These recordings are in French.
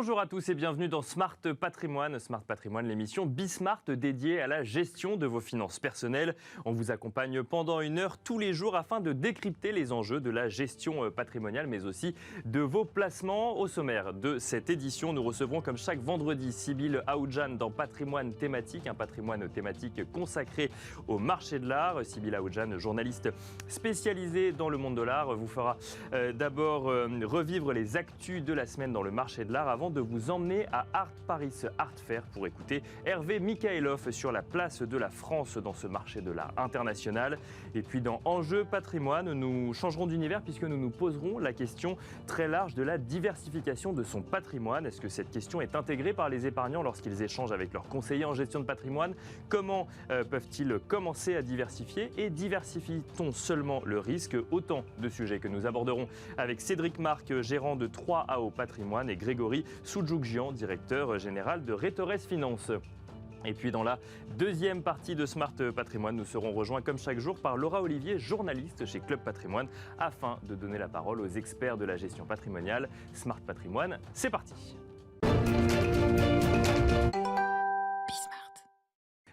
Bonjour à tous et bienvenue dans Smart Patrimoine. Smart Patrimoine, l'émission Bismart dédiée à la gestion de vos finances personnelles. On vous accompagne pendant 1 heure tous les jours afin de décrypter les enjeux de la gestion patrimoniale, mais aussi de vos placements. Au sommaire de cette édition, nous recevrons comme chaque vendredi Sybille Aoudjan dans Patrimoine thématique, un patrimoine thématique consacré au marché de l'art. Sybille Aoudjan, journaliste spécialisée dans le monde de l'art, vous fera d'abord revivre les actus de la semaine dans le marché de l'art avant de vous emmener à Art Paris Art Fair pour écouter Hervé Mikhailov sur la place de la France dans ce marché de l'art international. Et puis dans Enjeux Patrimoine, nous changerons d'univers puisque nous nous poserons la question très large de la diversification de son patrimoine. Est-ce que cette question est intégrée par les épargnants lorsqu'ils échangent avec leurs conseillers en gestion de patrimoine? Comment peuvent-ils commencer à diversifier? Et diversifie-t-on seulement le risque? Autant de sujets que nous aborderons avec Cédric Marc, gérant de 3AO Patrimoine, et Grégory Soudjoukjian, directeur général de Rétores Finance. Et puis dans la deuxième partie de Smart Patrimoine, nous serons rejoints comme chaque jour par Laura Olivier, journaliste chez Club Patrimoine, afin de donner la parole aux experts de la gestion patrimoniale. Smart Patrimoine, c'est parti.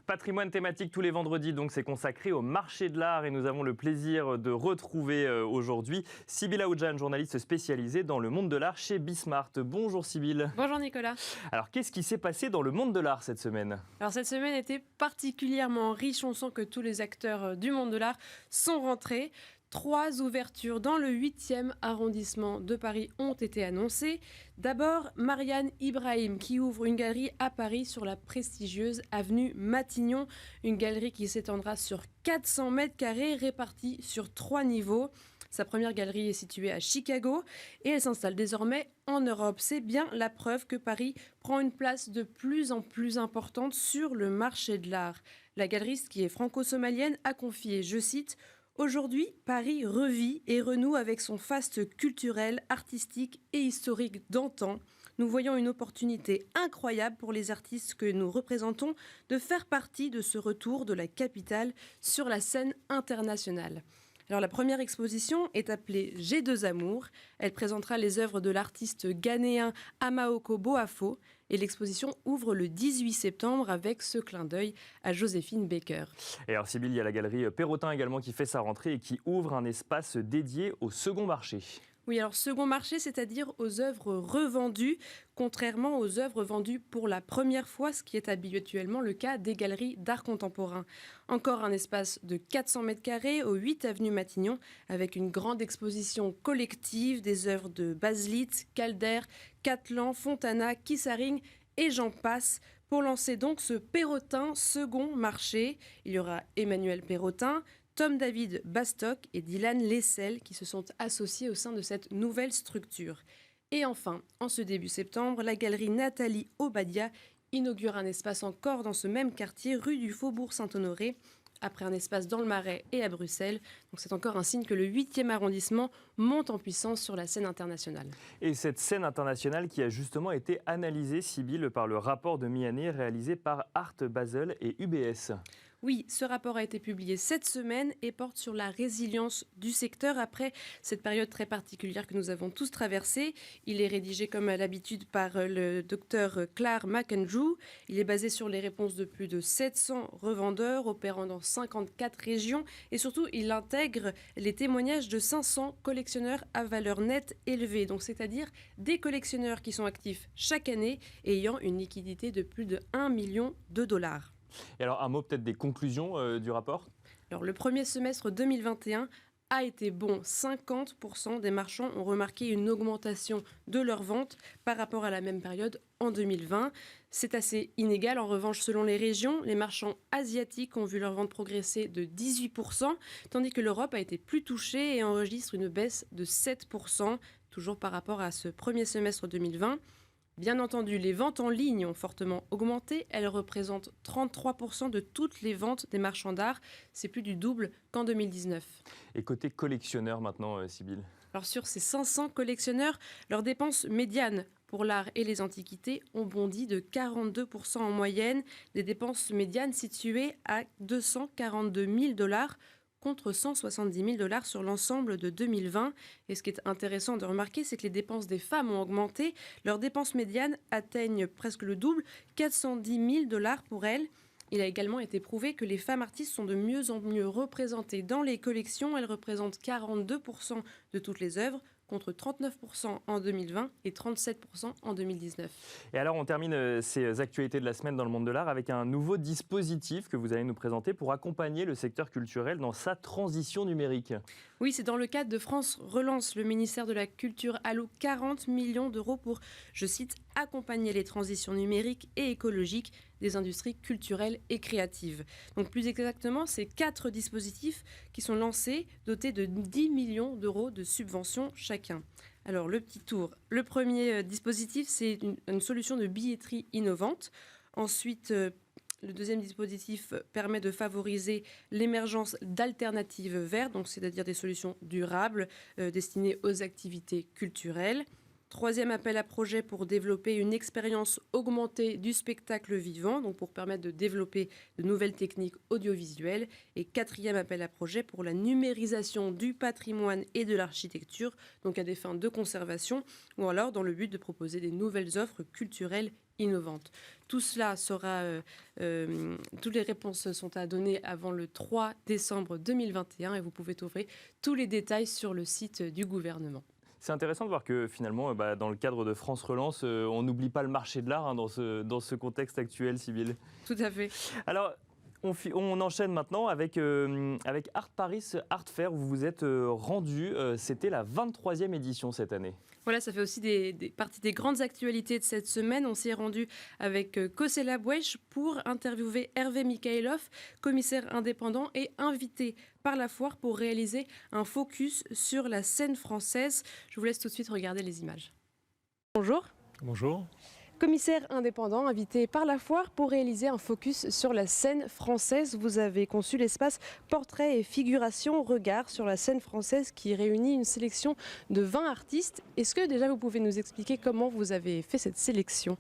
Patrimoine thématique tous les vendredis, donc c'est consacré au marché de l'art et nous avons le plaisir de retrouver aujourd'hui Sybille Aoudjan, journaliste spécialisée dans le monde de l'art chez Bismart. Bonjour Sybille. Bonjour Nicolas. Alors qu'est-ce qui s'est passé dans le monde de l'art cette semaine? Alors cette semaine était particulièrement riche, on sent que tous les acteurs du monde de l'art sont rentrés. 3 ouvertures dans le 8e arrondissement de Paris ont été annoncées. D'abord, Marianne Ibrahim qui ouvre une galerie à Paris sur la prestigieuse avenue Matignon. Une galerie qui s'étendra sur 400 mètres carrés répartis sur 3 niveaux. Sa première galerie est située à Chicago et elle s'installe désormais en Europe. C'est bien la preuve que Paris prend une place de plus en plus importante sur le marché de l'art. La galeriste, qui est franco-somalienne, a confié, je cite, « Aujourd'hui, Paris revit et renoue avec son faste culturel, artistique et historique d'antan. Nous voyons une opportunité incroyable pour les artistes que nous représentons de faire partie de ce retour de la capitale sur la scène internationale. » Alors la première exposition est appelée J'ai 2 amours. Elle présentera les œuvres de l'artiste ghanéen Amaoko Boafo. Et l'exposition ouvre le 18 septembre avec ce clin d'œil à Joséphine Baker. Et alors Sybille, il y a la galerie Perrotin également qui fait sa rentrée et qui ouvre un espace dédié au second marché. Oui, alors second marché, c'est-à-dire aux œuvres revendues, contrairement aux œuvres vendues pour la première fois, ce qui est habituellement le cas des galeries d'art contemporain. Encore un espace de 400 mètres carrés au 8 avenue Matignon, avec une grande exposition collective des œuvres de Baselit, Calder, Cattelan, Fontana, Kissaring et j'en passe. Pour lancer donc ce Perrotin second marché, il y aura Emmanuel Perrotin, Tom David Bastock et Dylan Lessel qui se sont associés au sein de cette nouvelle structure. Et enfin, en ce début septembre, la galerie Nathalie Obadia inaugure un espace encore dans ce même quartier, rue du Faubourg Saint-Honoré, après un espace dans le Marais et à Bruxelles. Donc c'est encore un signe que le 8e arrondissement monte en puissance sur la scène internationale. Et cette scène internationale qui a justement été analysée, Sybille, par le rapport de mi-année réalisé par Art Basel et UBS. Oui, ce rapport a été publié cette semaine et porte sur la résilience du secteur après cette période très particulière que nous avons tous traversée. Il est rédigé comme à l'habitude par le docteur Clare McAndrew. Il est basé sur les réponses de plus de 700 revendeurs opérant dans 54 régions et surtout il intègre les témoignages de 500 collectionneurs à valeur nette élevée, donc c'est-à-dire des collectionneurs qui sont actifs chaque année et ayant une liquidité de plus de 1 million de dollars. Et alors un mot peut-être des conclusions du rapport? Alors le premier semestre 2021 a été bon. 50% des marchands ont remarqué une augmentation de leurs ventes par rapport à la même période en 2020. C'est assez inégal. En revanche, selon les régions, les marchands asiatiques ont vu leurs ventes progresser de 18%, tandis que l'Europe a été plus touchée et enregistre une baisse de 7%, toujours par rapport à ce premier semestre 2020. Bien entendu, les ventes en ligne ont fortement augmenté. Elles représentent 33% de toutes les ventes des marchands d'art. C'est plus du double qu'en 2019. Et côté collectionneur maintenant, Sybille? Alors sur ces 500 collectionneurs, leurs dépenses médianes pour l'art et les antiquités ont bondi de 42% en moyenne. Des dépenses médianes situées à 242 000 $, contre 170 000 $ sur l'ensemble de 2020. Et ce qui est intéressant de remarquer, c'est que les dépenses des femmes ont augmenté. Leurs dépenses médianes atteignent presque le double, 410 000 $ pour elles. Il a également été prouvé que les femmes artistes sont de mieux en mieux représentées dans les collections. Elles représentent 42% de toutes les œuvres, contre 39% en 2020 et 37% en 2019. Et alors, on termine ces actualités de la semaine dans le monde de l'art avec un nouveau dispositif que vous allez nous présenter pour accompagner le secteur culturel dans sa transition numérique. Oui, c'est dans le cadre de France Relance. Le ministère de la Culture alloue 40 millions d'euros pour, je cite, accompagner les transitions numériques et écologiques des industries culturelles et créatives. Donc plus exactement, c'est 4 dispositifs qui sont lancés, dotés de 10 millions d'euros de subventions chacun. Alors le petit tour. Le premier dispositif, c'est une solution de billetterie innovante. Ensuite, le deuxième dispositif permet de favoriser l'émergence d'alternatives vertes, donc c'est-à-dire des solutions durables destinées aux activités culturelles. Troisième appel à projet pour développer une expérience augmentée du spectacle vivant, donc pour permettre de développer de nouvelles techniques audiovisuelles. Et quatrième appel à projet pour la numérisation du patrimoine et de l'architecture, donc à des fins de conservation, ou alors dans le but de proposer des nouvelles offres culturelles innovantes. Tout cela sera, toutes les réponses sont à donner avant le 3 décembre 2021 et vous pouvez trouver tous les détails sur le site du gouvernement. C'est intéressant de voir que finalement, dans le cadre de France Relance, on n'oublie pas le marché de l'art dans ce contexte actuel, Sybille. Tout à fait. Alors, on enchaîne maintenant avec Art Paris Art Fair où vous vous êtes rendu. C'était la 23e édition cette année. Voilà, ça fait aussi partie des grandes actualités de cette semaine. On s'y est rendu avec Kosela Bouech pour interviewer Hervé Mikhailov, commissaire indépendant et invité par la foire pour réaliser un focus sur la scène française. Je vous laisse tout de suite regarder les images. Bonjour. Bonjour. Commissaire indépendant, invité par la foire pour réaliser un focus sur la scène française. Vous avez conçu l'espace Portrait et Figuration Regard sur la scène française qui réunit une sélection de 20 artistes. Est-ce que déjà vous pouvez nous expliquer comment vous avez fait cette sélection ?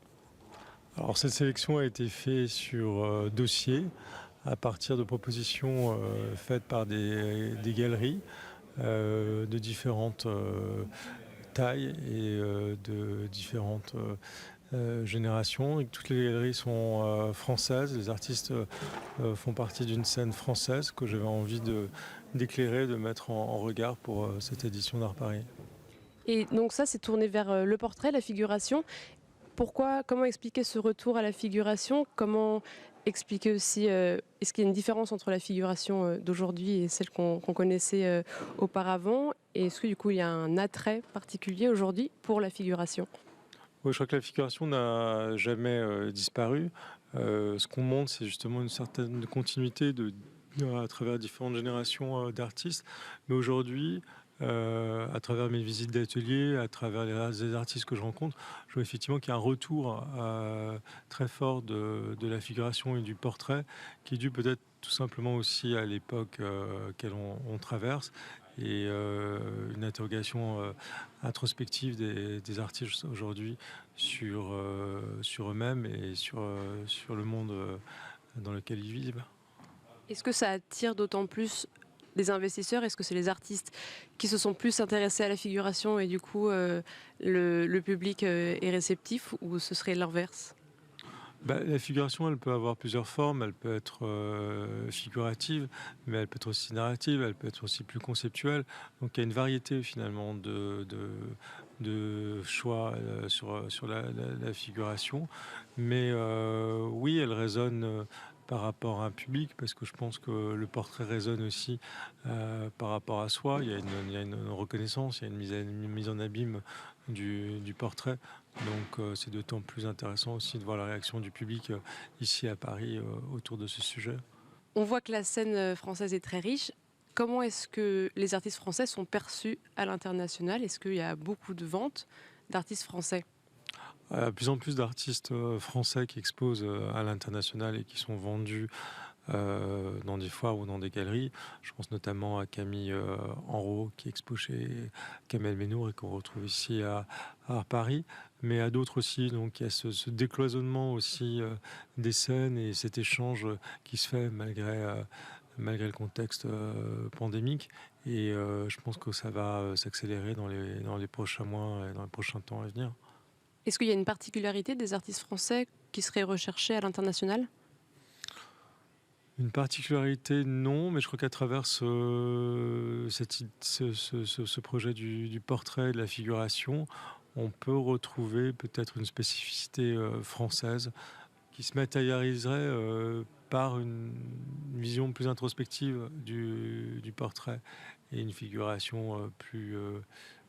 Alors cette sélection a été faite sur dossier à partir de propositions faites par des galeries de différentes tailles et de différentes génération et que toutes les galeries sont françaises. Les artistes font partie d'une scène française que j'avais envie d'éclairer, de mettre en regard pour cette édition d'Art Paris. Et donc ça, c'est tourné vers le portrait, la figuration. Comment expliquer ce retour à la figuration ? Comment expliquer aussi, est-ce qu'il y a une différence entre la figuration d'aujourd'hui et celle qu'on connaissait auparavant ? Et est-ce que du coup, il y a un attrait particulier aujourd'hui pour la figuration ? Oui, je crois que la figuration n'a jamais disparu. Ce qu'on montre, c'est justement une certaine continuité à travers différentes générations d'artistes. Mais aujourd'hui, à travers mes visites d'atelier, à travers les artistes que je rencontre, je vois effectivement qu'il y a un retour très fort de la figuration et du portrait, qui est dû peut-être tout simplement aussi à l'époque qu'elle on traverse, et une interrogation introspective des artistes aujourd'hui sur eux-mêmes et sur le monde dans lequel ils vivent. Est-ce que ça attire d'autant plus les investisseurs ? Est-ce que c'est les artistes qui se sont plus intéressés à la figuration et du coup le public est réceptif, ou ce serait l'inverse ? La figuration, elle peut avoir plusieurs formes. Elle peut être figurative, mais elle peut être aussi narrative, elle peut être aussi plus conceptuelle. Donc il y a une variété finalement de choix sur la figuration. Mais oui, elle résonne par rapport à un public, parce que je pense que le portrait résonne aussi par rapport à soi. Il y a une reconnaissance, il y a une mise en abîme du portrait. Donc c'est d'autant plus intéressant aussi de voir la réaction du public ici à Paris autour de ce sujet. On voit que la scène française est très riche. Comment est-ce que les artistes français sont perçus à l'international ? Est-ce qu'il y a beaucoup de ventes d'artistes français ? Il y a de plus en plus d'artistes français qui exposent à l'international et qui sont vendus dans des foires ou dans des galeries. Je pense notamment à Camille Enrault qui expose chez Kamel Menour et qu'on retrouve ici à Paris, mais à d'autres aussi. Donc il y a ce décloisonnement aussi des scènes et cet échange qui se fait malgré le contexte pandémique. Et je pense que ça va s'accélérer dans les prochains mois et dans les prochains temps à venir. Est-ce qu'il y a une particularité des artistes français qui seraient recherchés à l'international ? Une particularité, non, mais je crois qu'à travers ce projet du portrait, de la figuration, on peut retrouver peut-être une spécificité française qui se matérialiserait par une vision plus introspective du portrait et une figuration plus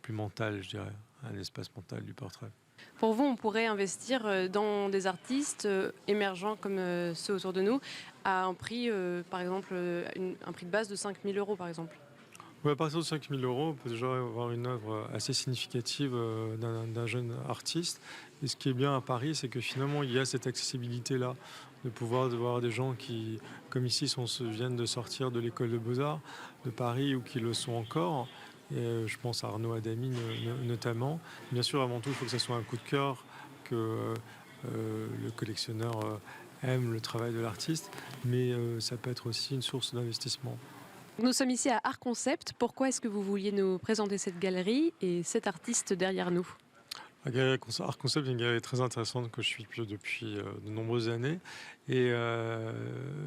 mentale, je dirais, un espace mental du portrait. Pour vous, on pourrait investir dans des artistes émergents comme ceux autour de nous à un prix, par exemple, un prix de base de 5 000 euros, par exemple. Oui, à partir de 5 000 euros, on peut déjà avoir une œuvre assez significative d'un jeune artiste. Et ce qui est bien à Paris, c'est que finalement, il y a cette accessibilité-là, de pouvoir voir des gens qui, comme ici, viennent de sortir de l'école de Beaux-Arts de Paris ou qui le sont encore. Et je pense à Arnaud Adami notamment. Bien sûr, avant tout, il faut que ça soit un coup de cœur, que le collectionneur aime le travail de l'artiste, mais ça peut être aussi une source d'investissement. Nous sommes ici à Art Concept. Pourquoi est-ce que vous vouliez nous présenter cette galerie et cet artiste derrière nous ? La galerie Art Concept est une galerie très intéressante que je suis depuis de nombreuses années. Et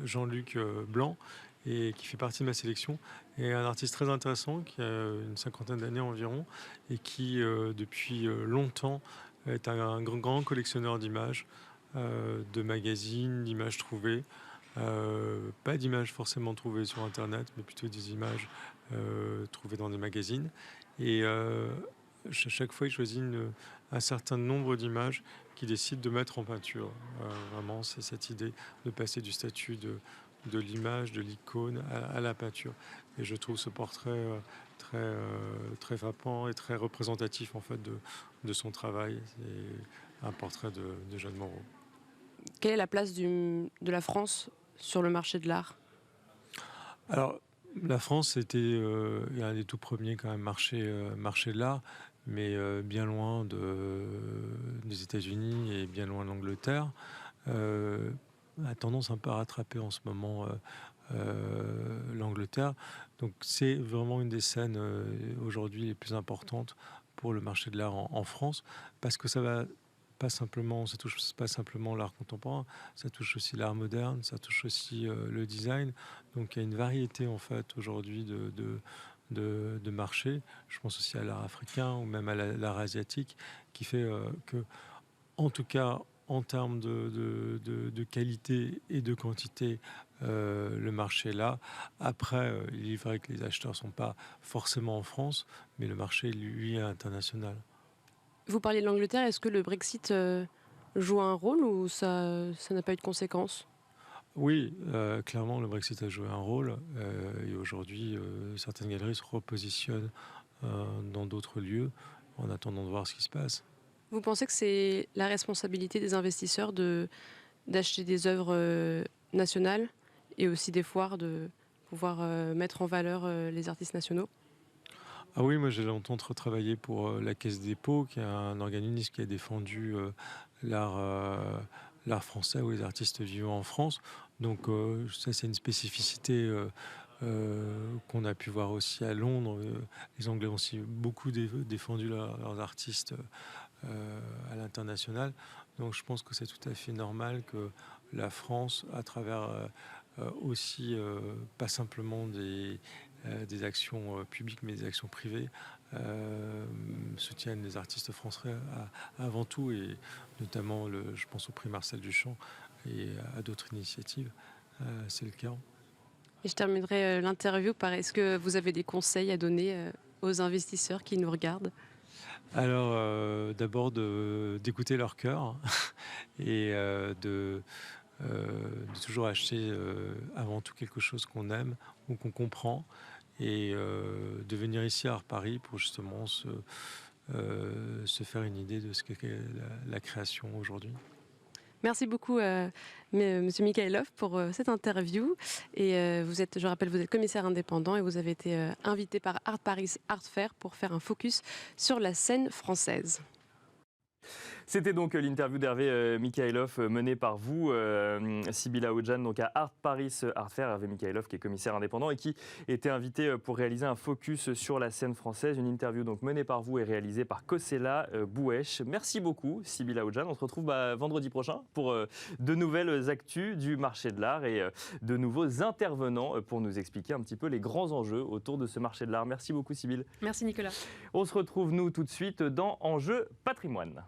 Jean-Luc Blanc, qui fait partie de ma sélection, est un artiste très intéressant qui a une 50aine d'années environ et qui, depuis longtemps, est un grand collectionneur d'images, de magazines, d'images trouvées. Pas d'images forcément trouvées sur Internet, mais plutôt des images trouvées dans des magazines. Et chaque fois, il choisit un certain nombre d'images qu'il décide de mettre en peinture. Vraiment, c'est cette idée de passer du statut de l'image, de l'icône à la peinture. Et je trouve ce portrait très frappant et très représentatif en fait de son travail. C'est un portrait de Jeanne Moreau. Quelle est la place de la France sur le marché de l'art ? Alors, la France, c'était un des tout premiers quand même marché de l'art, mais bien loin des États-Unis et bien loin de l'Angleterre. A tendance un peu à rattraper en ce moment l'Angleterre. Donc c'est vraiment une des scènes aujourd'hui les plus importantes pour le marché de l'art en France, parce que ça touche pas simplement l'art contemporain, ça touche aussi l'art moderne, ça touche aussi le design. Donc il y a une variété en fait aujourd'hui de marchés. Je pense aussi à l'art africain ou même à l'art asiatique, qui fait que, en tout cas, en termes de qualité et de quantité, le marché est là. Après, il est vrai que les acheteurs ne sont pas forcément en France, mais le marché, lui, est international. Vous parliez de l'Angleterre, est-ce que le Brexit joue un rôle ou ça n'a pas eu de conséquences ? Oui, clairement, le Brexit a joué un rôle. Et aujourd'hui, certaines galeries se repositionnent dans d'autres lieux en attendant de voir ce qui se passe. Vous pensez que c'est la responsabilité des investisseurs d'acheter des œuvres nationales et aussi des foires de pouvoir mettre en valeur les artistes nationaux ? Ah oui, moi j'ai longtemps travaillé pour la Caisse des dépôts, qui est un organisme qui a défendu l'art français ou les artistes vivants en France. Donc ça, c'est une spécificité qu'on a pu voir aussi à Londres. Les Anglais ont aussi beaucoup défendu leurs artistes à l'international. Donc je pense que c'est tout à fait normal que la France, à travers aussi pas simplement des actions publiques, mais des actions privées, soutiennent les artistes français avant tout, et notamment, je pense au prix Marcel Duchamp et à d'autres initiatives, c'est le cas. Et je terminerai l'interview par est-ce que vous avez des conseils à donner aux investisseurs qui nous regardent ? Alors, d'abord d'écouter leur cœur et de toujours acheter avant tout quelque chose qu'on aime ou qu'on comprend, et de venir ici à Art Paris pour justement se faire une idée de ce qu'est la création aujourd'hui. Merci beaucoup, Monsieur Mikhailov, pour cette interview. Et vous êtes, je rappelle, vous êtes commissaire indépendant et vous avez été invité par Art Paris Art Fair pour faire un focus sur la scène française. C'était donc l'interview d'Hervé Mikhailov menée par vous, Sybilla Oudjan, donc à Art Paris Art Fair. Hervé Mikhailov qui est commissaire indépendant et qui était invité pour réaliser un focus sur la scène française. Une interview donc menée par vous et réalisée par Kosela Bouesh. Merci beaucoup Sybilla Oudjan. On se retrouve vendredi prochain pour de nouvelles actus du marché de l'art et de nouveaux intervenants pour nous expliquer un petit peu les grands enjeux autour de ce marché de l'art. Merci beaucoup Sybille. Merci Nicolas. On se retrouve nous tout de suite dans Enjeux Patrimoine.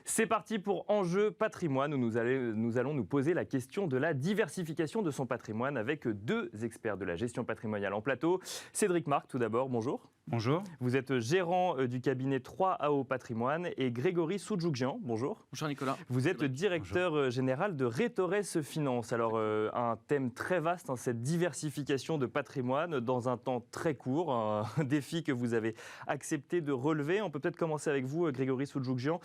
C'est parti pour Enjeux Patrimoine où nous allons nous poser la question de la diversification de son patrimoine avec deux experts de la gestion patrimoniale en plateau. Cédric Marc, tout d'abord, bonjour. Bonjour. Vous êtes gérant du cabinet 3AO Patrimoine et Grégory Soudjougjian, bonjour. Bonjour Nicolas. Vous êtes directeur général de Rétorès Finance. Alors un thème très vaste, cette diversification de patrimoine dans un temps très court, un défi que vous avez accepté de relever. On peut peut-être commencer avec vous, Grégory Soudjougjian.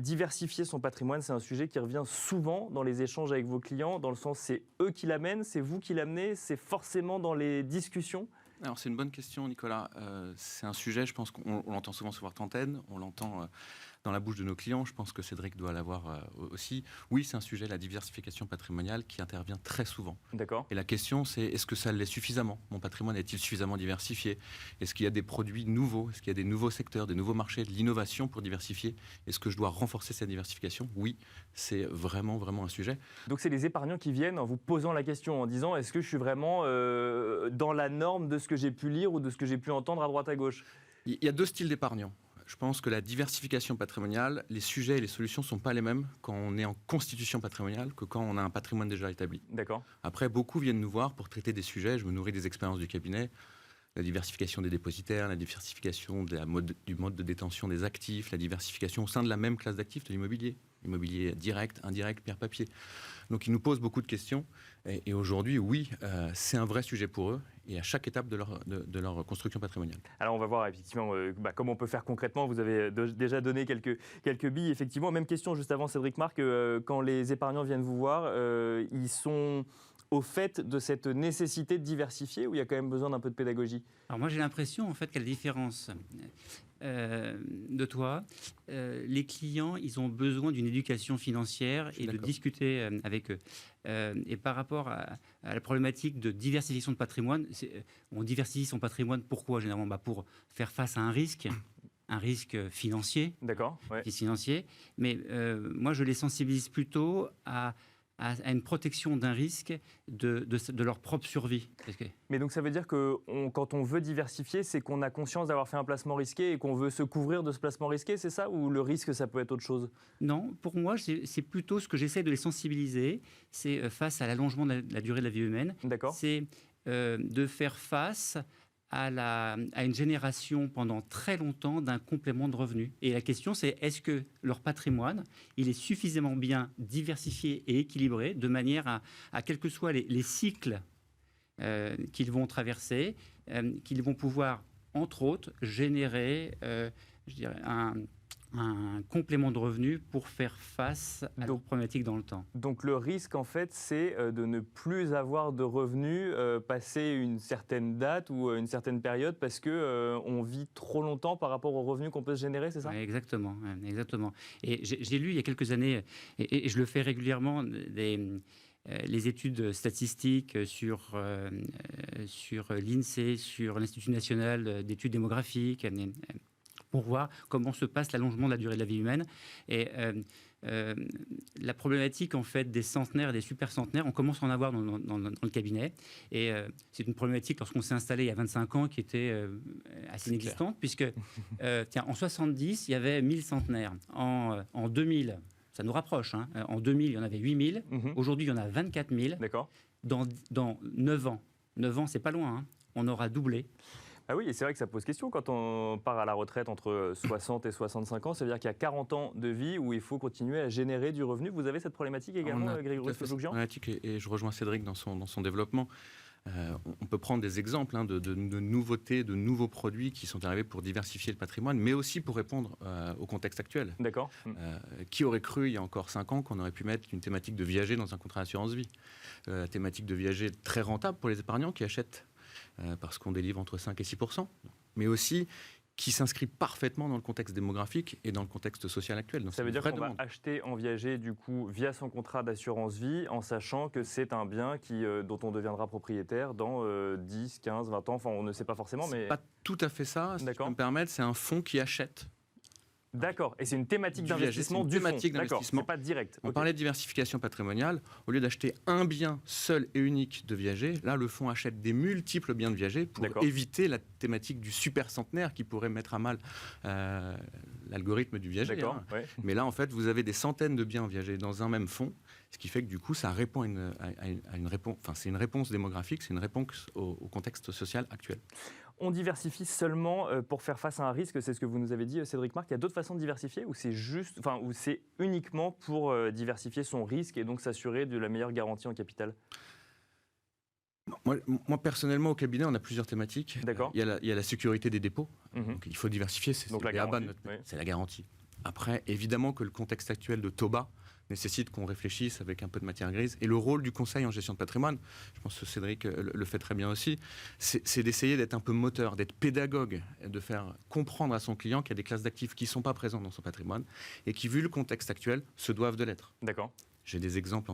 Diversifier son patrimoine, c'est un sujet qui revient souvent dans les échanges avec vos clients, dans le sens c'est eux qui l'amènent, c'est vous qui l'amenez, c'est forcément dans les discussions. Alors c'est une bonne question Nicolas, c'est un sujet, je pense qu'on l'entend souvent sur votre antenne, on l'entend dans la bouche de nos clients, je pense que Cédric doit l'avoir aussi. Oui, c'est un sujet, la diversification patrimoniale, qui intervient très souvent. D'accord. Et la question c'est, est-ce que ça l'est suffisamment? Mon patrimoine est-il suffisamment diversifié? Est-ce qu'il y a des produits nouveaux? Est-ce qu'il y a des nouveaux secteurs, des nouveaux marchés, de l'innovation pour diversifier? Est-ce que je dois renforcer cette diversification? Oui, c'est vraiment, vraiment un sujet. Donc c'est les épargnants qui viennent en vous posant la question, en disant est-ce que je suis vraiment dans la norme de ce que j'ai pu lire ou de ce que j'ai pu entendre à droite à gauche? Il y a deux styles d'épargnants. Je pense que la diversification patrimoniale, les sujets et les solutions ne sont pas les mêmes quand on est en constitution patrimoniale que quand on a un patrimoine déjà établi. D'accord. Après, beaucoup viennent nous voir pour traiter des sujets. Je me nourris des expériences du cabinet. La diversification des dépositaires, la diversification du mode de détention des actifs, la diversification au sein de la même classe d'actifs de l'immobilier. Immobilier direct, indirect, pierre papier. Donc ils nous posent beaucoup de questions. Et aujourd'hui, oui, c'est un vrai sujet pour eux et à chaque étape de leur construction patrimoniale. Alors on va voir effectivement comment on peut faire concrètement. Vous avez déjà donné quelques billes. Effectivement, même question juste avant Cédric Marc. Quand les épargnants viennent vous voir, ils sont au fait de cette nécessité de diversifier ou il y a quand même besoin d'un peu de pédagogie? Alors moi j'ai l'impression en fait qu'à la différence de toi, les clients ils ont besoin d'une éducation financière et de discuter avec eux. Et par rapport à la problématique de diversification de patrimoine, on diversifie son patrimoine pourquoi généralement? Pour faire face à un risque financier. D'accord. Ouais. Financier. Mais moi je les sensibilise plutôt à une protection d'un risque de leur propre survie. Mais donc ça veut dire que quand on veut diversifier, c'est qu'on a conscience d'avoir fait un placement risqué et qu'on veut se couvrir de ce placement risqué, c'est ça? Ou le risque, ça peut être autre chose? Non, pour moi, c'est plutôt ce que j'essaie de les sensibiliser, c'est face à l'allongement de la durée de la vie humaine. D'accord. C'est de faire face à une génération pendant très longtemps d'un complément de revenus. Et la question, c'est est-ce que leur patrimoine, il est suffisamment bien diversifié et équilibré de manière à quels que soient les cycles qu'ils vont traverser, qu'ils vont pouvoir, entre autres, générer, je dirais, un complément de revenus pour faire face à leurs problématiques dans le temps. Donc le risque, en fait, c'est de ne plus avoir de revenus passer une certaine date ou une certaine période parce qu'on vit trop longtemps par rapport aux revenus qu'on peut se générer, c'est ça? Exactement, exactement. Et j'ai lu il y a quelques années, et je le fais régulièrement, les études statistiques sur l'INSEE, sur l'Institut national d'études démographiques, pour voir comment se passe l'allongement de la durée de la vie humaine. Et la problématique en fait des centenaires et des super centenaires, on commence à en avoir dans le cabinet. Et c'est une problématique lorsqu'on s'est installé il y a 25 ans qui était assez inexistante, puisque en 70, il y avait 1000 centenaires. En 2000, ça nous rapproche, hein, en 2000, il y en avait 8000. Aujourd'hui, il y en a 24 000. D'accord. Dans 9 ans, 9 ans, c'est pas loin, hein, on aura doublé. Ah oui, et c'est vrai que ça pose question quand on part à la retraite entre 60 et 65 ans. Ça veut dire qu'il y a 40 ans de vie où il faut continuer à générer du revenu. Vous avez cette problématique également, Grégory Soudjougjian? Et je rejoins Cédric dans son développement. On peut prendre des exemples de nouveautés, de nouveaux produits qui sont arrivés pour diversifier le patrimoine, mais aussi pour répondre au contexte actuel. D'accord. Qui aurait cru il y a encore 5 ans qu'on aurait pu mettre une thématique de viager dans un contrat d'assurance vie? La thématique de viager très rentable pour les épargnants qui achètent parce qu'on délivre entre 5 et 6%, mais aussi qui s'inscrit parfaitement dans le contexte démographique et dans le contexte social actuel. Donc ça c'est veut une dire vraie qu'on va demande. acheter en viager du coup via son contrat d'assurance vie en sachant que c'est un bien dont on deviendra propriétaire dans 10, 15, 20 ans. Enfin, on ne sait pas forcément, mais... C'est pas tout à fait ça, si je D'accord. peux me permettre, c'est un fonds qui achète. D'accord. Et c'est une thématique Du viager, d'investissement c'est une du fonds. thématique D'accord. d'investissement. C'est pas direct. On Ok. parlait de diversification patrimoniale. Au lieu d'acheter un bien seul et unique de viager, là, le fonds achète des multiples biens de viager pour D'accord. éviter la thématique du super centenaire qui pourrait mettre à mal l'algorithme du viager. D'accord. hein. Ouais. Mais là, en fait, vous avez des centaines de biens viagers dans un même fonds, ce qui fait que du coup, ça répond à une réponse. Enfin, c'est une réponse démographique, c'est une réponse au contexte social actuel. On diversifie seulement pour faire face à un risque, c'est ce que vous nous avez dit, Cédric Marc. Il y a d'autres façons de diversifier ou ou c'est uniquement pour diversifier son risque et donc s'assurer de la meilleure garantie en capital? Moi, personnellement, au cabinet, on a plusieurs thématiques. D'accord. Il y a la sécurité des dépôts. Mhm. Donc, il faut diversifier, c'est Donc le la BABA de garantie, oui. c'est la garantie. Après, évidemment que le contexte actuel de taux bas nécessite qu'on réfléchisse avec un peu de matière grise. Et le rôle du conseil en gestion de patrimoine, je pense que Cédric le fait très bien aussi, c'est d'essayer d'être un peu moteur, d'être pédagogue, de faire comprendre à son client qu'il y a des classes d'actifs qui ne sont pas présentes dans son patrimoine et qui, vu le contexte actuel, se doivent de l'être. D'accord. J'ai des exemples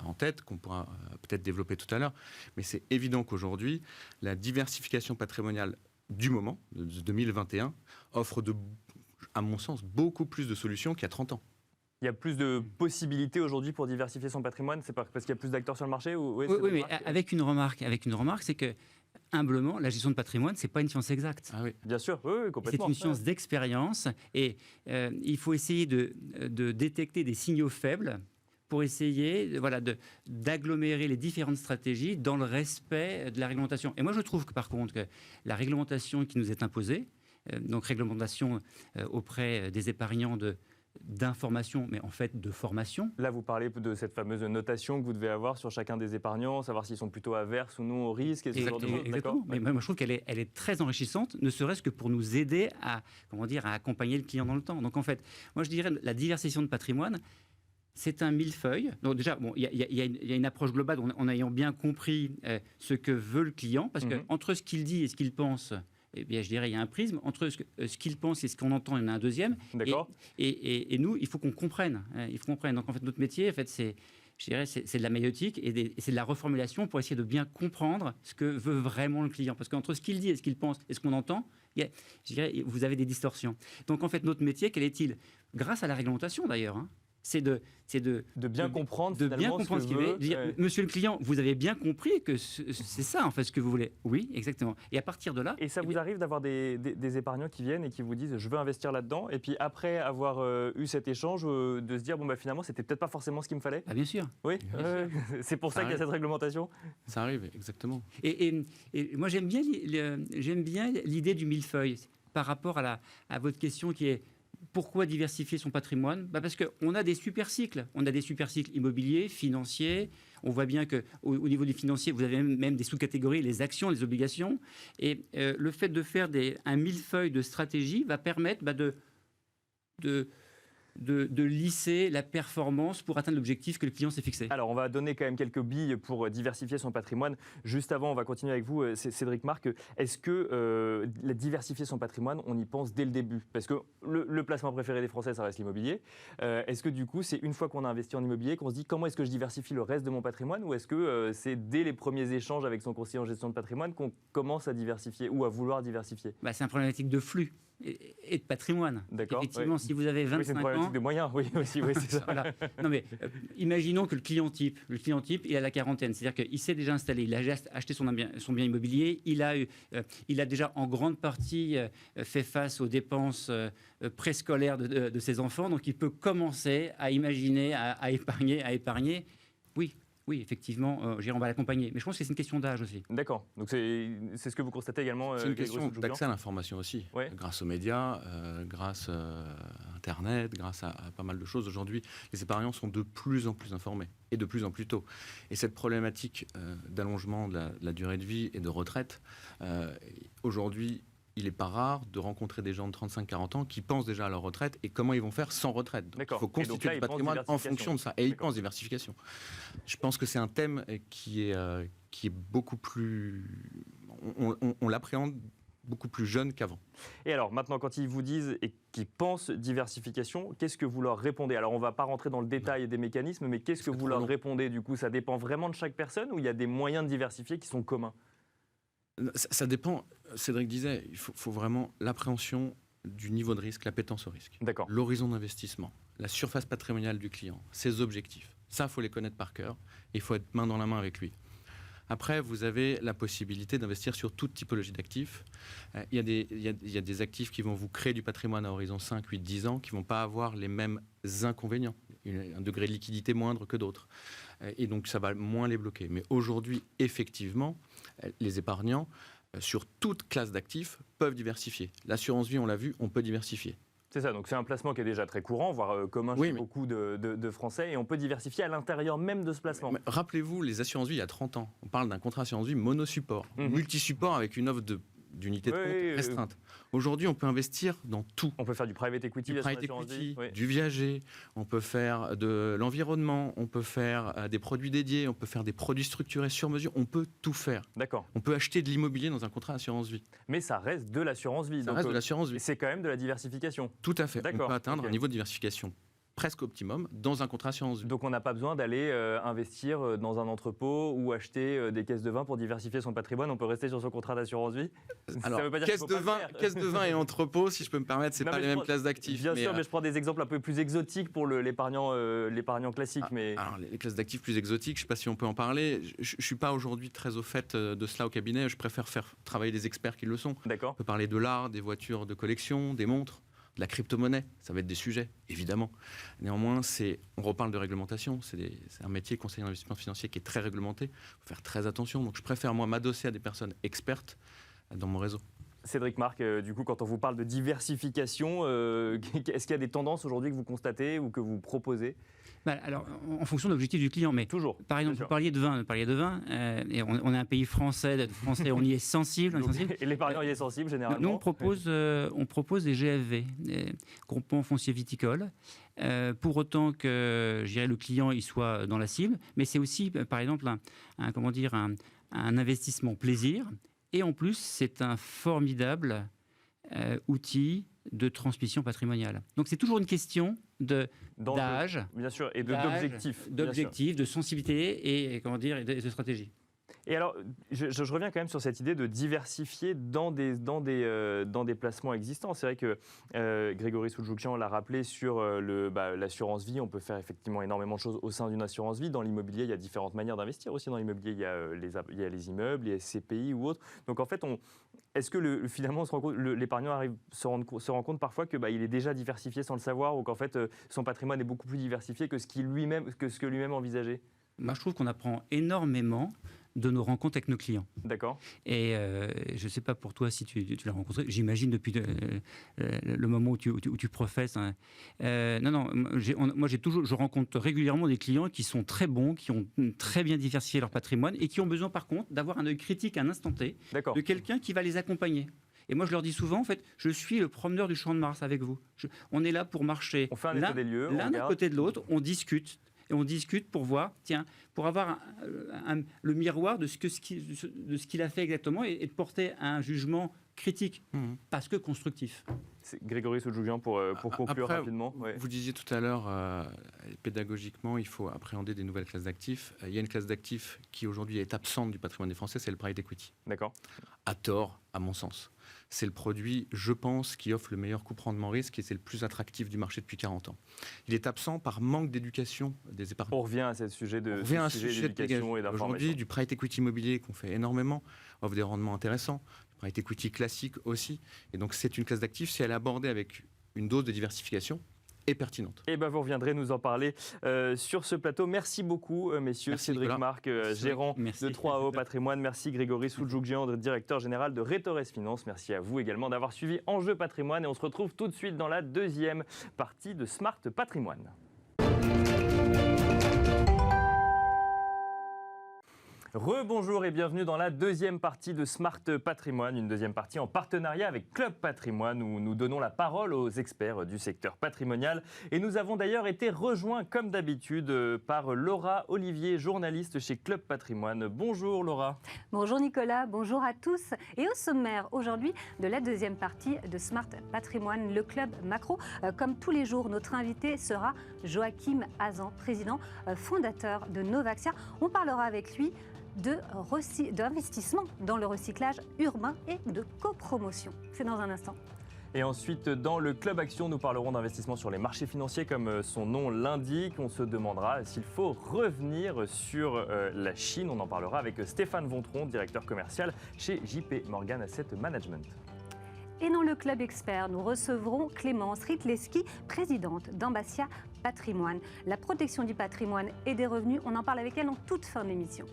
en tête qu'on pourra peut-être développer tout à l'heure, mais c'est évident qu'aujourd'hui, la diversification patrimoniale du moment, de 2021, offre, à mon sens, beaucoup plus de solutions qu'il y a 30 ans. Il y a plus de possibilités aujourd'hui pour diversifier son patrimoine. C'est parce qu'il y a plus d'acteurs sur le marché ou... Oui, mais avec une remarque, c'est que humblement, la gestion de patrimoine, c'est pas une science exacte. Ah oui. Bien sûr, oui, C'est complètement. une science d'expérience et il faut essayer de détecter des signaux faibles pour essayer d'agglomérer les différentes stratégies dans le respect de la réglementation. Et moi, je trouve que par contre, que la réglementation qui nous est imposée, donc réglementation auprès des épargnants d'information, mais en fait de formation. Là, vous parlez de cette fameuse notation que vous devez avoir sur chacun des épargnants, savoir s'ils sont plutôt averses ou non au risque et ce genre de choses. Exactement. Mais moi, je trouve qu'elle est très enrichissante, ne serait-ce que pour nous aider à accompagner le client dans le temps. Donc en fait, moi je dirais la diversification de patrimoine, c'est un millefeuille. Donc déjà, il y a une approche globale en ayant bien compris ce que veut le client, parce que entre ce qu'il dit et ce qu'il pense, eh bien, je dirais, il y a un prisme. Entre ce qu'il pense et ce qu'on entend, il y en a un deuxième. D'accord. Et nous, il faut qu'on comprenne. Il faut qu'on comprenne. Donc, en fait, notre métier, en fait, c'est de la maïotique et c'est de la reformulation pour essayer de bien comprendre ce que veut vraiment le client. Parce qu'entre ce qu'il dit et ce qu'il pense et ce qu'on entend, je dirais, vous avez des distorsions. Donc, en fait, notre métier, quel est-il? Grâce à la réglementation, d'ailleurs, hein, c'est de bien comprendre de bien comprendre ce qu'il veut. Dire, monsieur le client, vous avez bien compris que c'est ça en fait ce que vous voulez. Oui, exactement. Et à partir de là. Et ça vous arrive d'avoir des épargnants qui viennent et qui vous disent je veux investir là-dedans, et puis après avoir eu cet échange, de se dire bon bah finalement c'était peut-être pas forcément ce qu'il me fallait. Ah bien sûr. Oui. C'est pour ça qu'il y a cette réglementation. Ça arrive, exactement. Et moi j'aime bien l'idée du millefeuille par rapport à votre question qui est pourquoi diversifier son patrimoine? Parce qu'on a des super cycles. On a des super cycles immobiliers, financiers. On voit bien qu'au niveau du financier, vous avez même des sous-catégories, les actions, les obligations. Et le fait de faire un millefeuille de stratégie va permettre de lisser la performance pour atteindre l'objectif que le client s'est fixé. Alors, on va donner quand même quelques billes pour diversifier son patrimoine. Juste avant, on va continuer avec vous, Cédric Marc. Est-ce que diversifier son patrimoine, on y pense dès le début? Parce que le placement préféré des Français, ça reste l'immobilier. Est-ce que du coup, c'est une fois qu'on a investi en immobilier qu'on se dit comment est-ce que je diversifie le reste de mon patrimoine? Ou est-ce que c'est dès les premiers échanges avec son conseiller en gestion de patrimoine qu'on commence à diversifier ou à vouloir diversifier? C'est une problématique de flux et de patrimoine. D'accord. Effectivement, si vous avez 25 c'est une problématique ans... de moyens, oui, aussi, oui, c'est ça. Voilà. Non, mais imaginons que le client type, il a la quarantaine, c'est-à-dire qu'il s'est déjà installé, il a acheté son bien immobilier, il a déjà en grande partie fait face aux dépenses préscolaires de ses enfants, donc il peut commencer à imaginer, à épargner. Oui, effectivement, on va l'accompagner. Mais je pense que c'est une question d'âge aussi. D'accord. Donc c'est ce que vous constatez également. C'est une question d'accès à l'information aussi. Ouais. Grâce aux médias, grâce à Internet, grâce à pas mal de choses. Aujourd'hui, les épargnants sont de plus en plus informés et de plus en plus tôt. Et cette problématique d'allongement de la durée de vie et de retraite, aujourd'hui, il n'est pas rare de rencontrer des gens de 35-40 ans qui pensent déjà à leur retraite et comment ils vont faire sans retraite. Donc, il faut constituer du patrimoine en fonction de ça. Et ils pensent diversification. Je pense que c'est un thème qui est beaucoup plus... On l'appréhende beaucoup plus jeunes qu'avant. Et alors maintenant, quand ils vous disent et qu'ils pensent diversification, qu'est-ce que vous leur répondez? Alors on ne va pas rentrer dans le détail des mécanismes, mais qu'est-ce que vous leur répondez du coup? Ça dépend vraiment de chaque personne ou il y a des moyens de diversifier qui sont communs? Ça dépend, Cédric disait, il faut vraiment l'appréhension du niveau de risque, l'appétence au risque. D'accord. L'horizon d'investissement, la surface patrimoniale du client, ses objectifs. Ça, il faut les connaître par cœur et il faut être main dans la main avec lui. Après, vous avez la possibilité d'investir sur toute typologie d'actifs. Il y a des actifs qui vont vous créer du patrimoine à horizon 5, 8, 10 ans, qui ne vont pas avoir les mêmes inconvénients, un degré de liquidité moindre que d'autres. Et donc, ça va moins les bloquer. Mais aujourd'hui, effectivement, les épargnants, sur toute classe d'actifs, peuvent diversifier. L'assurance vie, on l'a vu, on peut diversifier. C'est ça, donc c'est un placement qui est déjà très courant, voire commun chez beaucoup de Français, et on peut diversifier à l'intérieur même de ce placement. Mais rappelez-vous, les assurances vie, il y a 30 ans, on parle d'un contrat assurance vie monosupport, multisupport avec une offre d'unité de compte restreinte. Aujourd'hui, on peut investir dans tout. On peut faire du private equity, du viager, on peut faire de l'environnement, on peut faire des produits dédiés, on peut faire des produits structurés sur mesure, on peut tout faire. D'accord. On peut acheter de l'immobilier dans un contrat assurance vie. Mais ça reste de l'assurance vie. Ça reste de l'assurance vie. C'est quand même de la diversification. Tout à fait. On peut atteindre un niveau de diversification presque optimum dans un contrat assurance vie. Donc on n'a pas besoin d'aller investir dans un entrepôt ou acheter des caisses de vin pour diversifier son patrimoine. On peut rester sur son contrat d'assurance vie. Alors, ça veut pas dire caisse de vin et entrepôt, si je peux me permettre, c'est pas les mêmes classes d'actifs. Bien sûr, mais je prends des exemples un peu plus exotiques pour l'épargnant classique. Alors les classes d'actifs plus exotiques, je ne sais pas si on peut en parler. Je ne suis pas aujourd'hui très au fait de cela au cabinet. Je préfère faire travailler des experts qui le sont. D'accord. On peut parler de l'art, des voitures de collection, des montres. De la crypto-monnaie, ça va être des sujets, évidemment. Néanmoins, on reparle de réglementation. C'est un métier, conseiller en investissement financier, qui est très réglementé. Il faut faire très attention. Donc, je préfère, moi, m'adosser à des personnes expertes dans mon réseau. Cédric Marc, du coup, quand on vous parle de diversification, est-ce qu'il y a des tendances aujourd'hui que vous constatez ou que vous proposez? Alors, en fonction de l'objectif du client, mais toujours. Par exemple, vous parliez de vin, et on est un pays français, on y est sensible. Et l'épargnant y est sensible généralement. Nous, on propose des GFV, des groupements fonciers viticoles, pour autant que, je dirais, le client il soit dans la cible, mais c'est aussi, par exemple, un investissement plaisir, et en plus, c'est un formidable outil de transmission patrimoniale. Donc c'est toujours une question d'âge, bien sûr, et d'objectifs, de sensibilité et de stratégie. Et alors, je reviens quand même sur cette idée de diversifier dans des placements existants. C'est vrai que Grégory Soudjoukjian l'a rappelé sur l'assurance vie. On peut faire effectivement énormément de choses au sein d'une assurance vie. Dans l'immobilier, il y a différentes manières d'investir aussi. Dans l'immobilier, il y a les immeubles, les SCPI ou autres. Donc en fait, est-ce que finalement l'épargnant se rend compte parfois que il est déjà diversifié sans le savoir, ou qu'en fait son patrimoine est beaucoup plus diversifié que ce que lui-même envisageait? Moi, je trouve qu'on apprend énormément de nos rencontres avec nos clients. D'accord. Et je ne sais pas pour toi si tu l'as rencontré, j'imagine depuis le moment où tu professes. Moi, je rencontre régulièrement des clients qui sont très bons, qui ont très bien diversifié leur patrimoine et qui ont besoin par contre d'avoir un œil critique à un instant T de quelqu'un qui va les accompagner. Et moi, je leur dis souvent, en fait, je suis le promeneur du Champ de Mars avec vous. On est là pour marcher on fait un état des lieux, l'un à côté de l'autre, on discute. Et on discute pour voir, pour avoir le miroir de ce qu'il a fait exactement et de porter un jugement critique, parce que constructif. C'est Grégory Soudjoukjian pour conclure rapidement. Vous disiez tout à l'heure, pédagogiquement, il faut appréhender des nouvelles classes d'actifs. Il y a une classe d'actifs qui aujourd'hui est absente du patrimoine des Français, c'est le private equity. D'accord. À tort, à mon sens. C'est le produit, je pense, qui offre le meilleur coût-rendement-risque et c'est le plus attractif du marché depuis 40 ans. Il est absent par manque d'éducation des épargnants. On revient à ce sujet d'éducation et d'information. Aujourd'hui, du private equity immobilier qu'on fait énormément, offre des rendements intéressants. Le private equity classique aussi. Et donc, c'est une classe d'actifs, si elle est abordée avec une dose de diversification, est pertinente. Et vous reviendrez nous en parler sur ce plateau. Merci beaucoup, messieurs. Merci, Cédric Marc, gérant de 3AO Patrimoine. Merci Grégory Soudjoukjian, directeur général de Retores Finance. Merci à vous également d'avoir suivi Enjeu Patrimoine. Et on se retrouve tout de suite dans la deuxième partie de Smart Patrimoine. Rebonjour et bienvenue dans la deuxième partie de Smart Patrimoine, une deuxième partie en partenariat avec Club Patrimoine où nous donnons la parole aux experts du secteur patrimonial. Et nous avons d'ailleurs été rejoints comme d'habitude par Laura Olivier, journaliste chez Club Patrimoine. Bonjour Laura. Bonjour Nicolas, bonjour à tous. Et au sommaire aujourd'hui de la deuxième partie de Smart Patrimoine, le Club Macro. Comme tous les jours, notre invité sera Joachim Hazan, président fondateur de Novaxia. On parlera avec lui d'investissement dans le recyclage urbain et de copromotion. C'est dans un instant. Et ensuite, dans le Club Action, nous parlerons d'investissement sur les marchés financiers, comme son nom l'indique. On se demandera s'il faut revenir sur la Chine. On en parlera avec Stéphane Vontron, directeur commercial chez JP Morgan Asset Management. Et dans le Club Expert, nous recevrons Clémence Ritleski, présidente d'Ambassia Patrimoine. La protection du patrimoine et des revenus, on en parle avec elle en toute fin d'émission.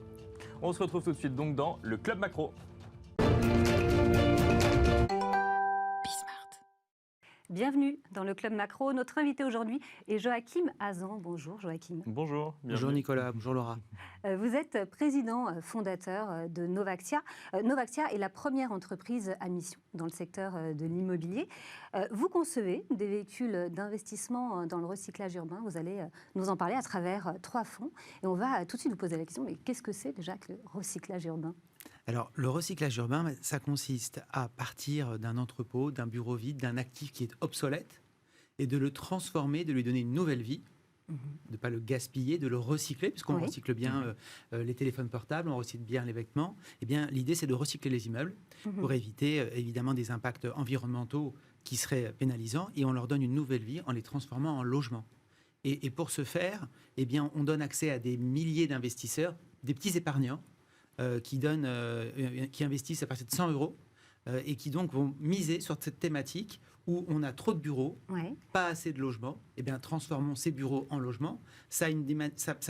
On se retrouve tout de suite donc dans le Club Macro. Bienvenue dans le Club Macro. Notre invité aujourd'hui est Joachim Hazan. Bonjour Joachim. Bonjour. Bonjour Nicolas, bonjour Laura. Vous êtes président fondateur de Novaxia. Novaxia est la première entreprise à mission dans le secteur de l'immobilier. Vous concevez des véhicules d'investissement dans le recyclage urbain. Vous allez nous en parler à travers 3 fonds. Et on va tout de suite vous poser la question, mais qu'est-ce que c'est déjà que le recyclage urbain ? Alors, le recyclage urbain, ça consiste à partir d'un entrepôt, d'un bureau vide, d'un actif qui est obsolète, et de le transformer, de lui donner une nouvelle vie, de ne pas le gaspiller, de le recycler, puisqu'on recycle bien les téléphones portables, on recycle bien les vêtements. Eh bien, l'idée, c'est de recycler les immeubles pour éviter, évidemment, des impacts environnementaux qui seraient pénalisants, et on leur donne une nouvelle vie en les transformant en logements. Et pour ce faire, eh bien, on donne accès à des milliers d'investisseurs, des petits épargnants, qui investissent à partir de 100 € et qui donc vont miser sur cette thématique où on a trop de bureaux, pas assez de logements. Eh bien, transformons ces bureaux en logements. Ça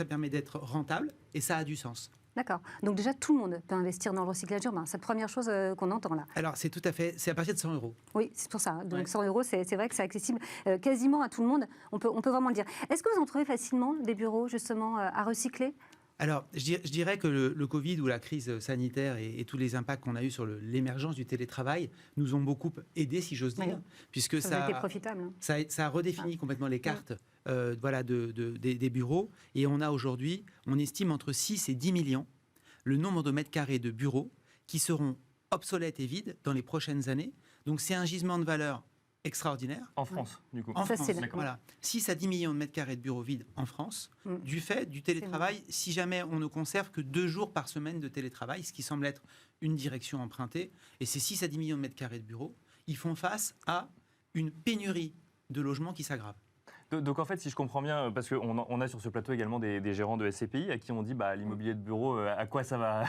permet d'être rentable et ça a du sens. D'accord. Donc déjà, tout le monde peut investir dans le recyclage urbain. C'est la première chose qu'on entend là. Alors, c'est tout à fait... C'est à partir de 100 €. Oui, c'est pour ça. Donc 100 €, c'est vrai que c'est accessible quasiment à tout le monde. On peut vraiment le dire. Est-ce que vous en trouvez facilement des bureaux, justement, à recycler ? Alors, je dirais que le Covid ou la crise sanitaire et tous les impacts qu'on a eus sur l'émergence du télétravail nous ont beaucoup aidés, si j'ose dire, puisque ça a été profitable. Ça a redéfini complètement les cartes des bureaux. Et on a aujourd'hui, on estime entre 6 et 10 millions le nombre de mètres carrés de bureaux qui seront obsolètes et vides dans les prochaines années. Donc, c'est un gisement de valeur extraordinaire. En France, du coup. En France, voilà. 6 à 10 millions de mètres carrés de bureaux vides en France, du fait du télétravail, si jamais on ne conserve que 2 jours par semaine de télétravail, ce qui semble être une direction empruntée. Et ces 6 à 10 millions de mètres carrés de bureaux, ils font face à une pénurie de logements qui s'aggrave. Donc en fait, si je comprends bien, parce qu'on a sur ce plateau également des gérants de SCPI à qui on dit l'immobilier de bureau, à quoi ça va,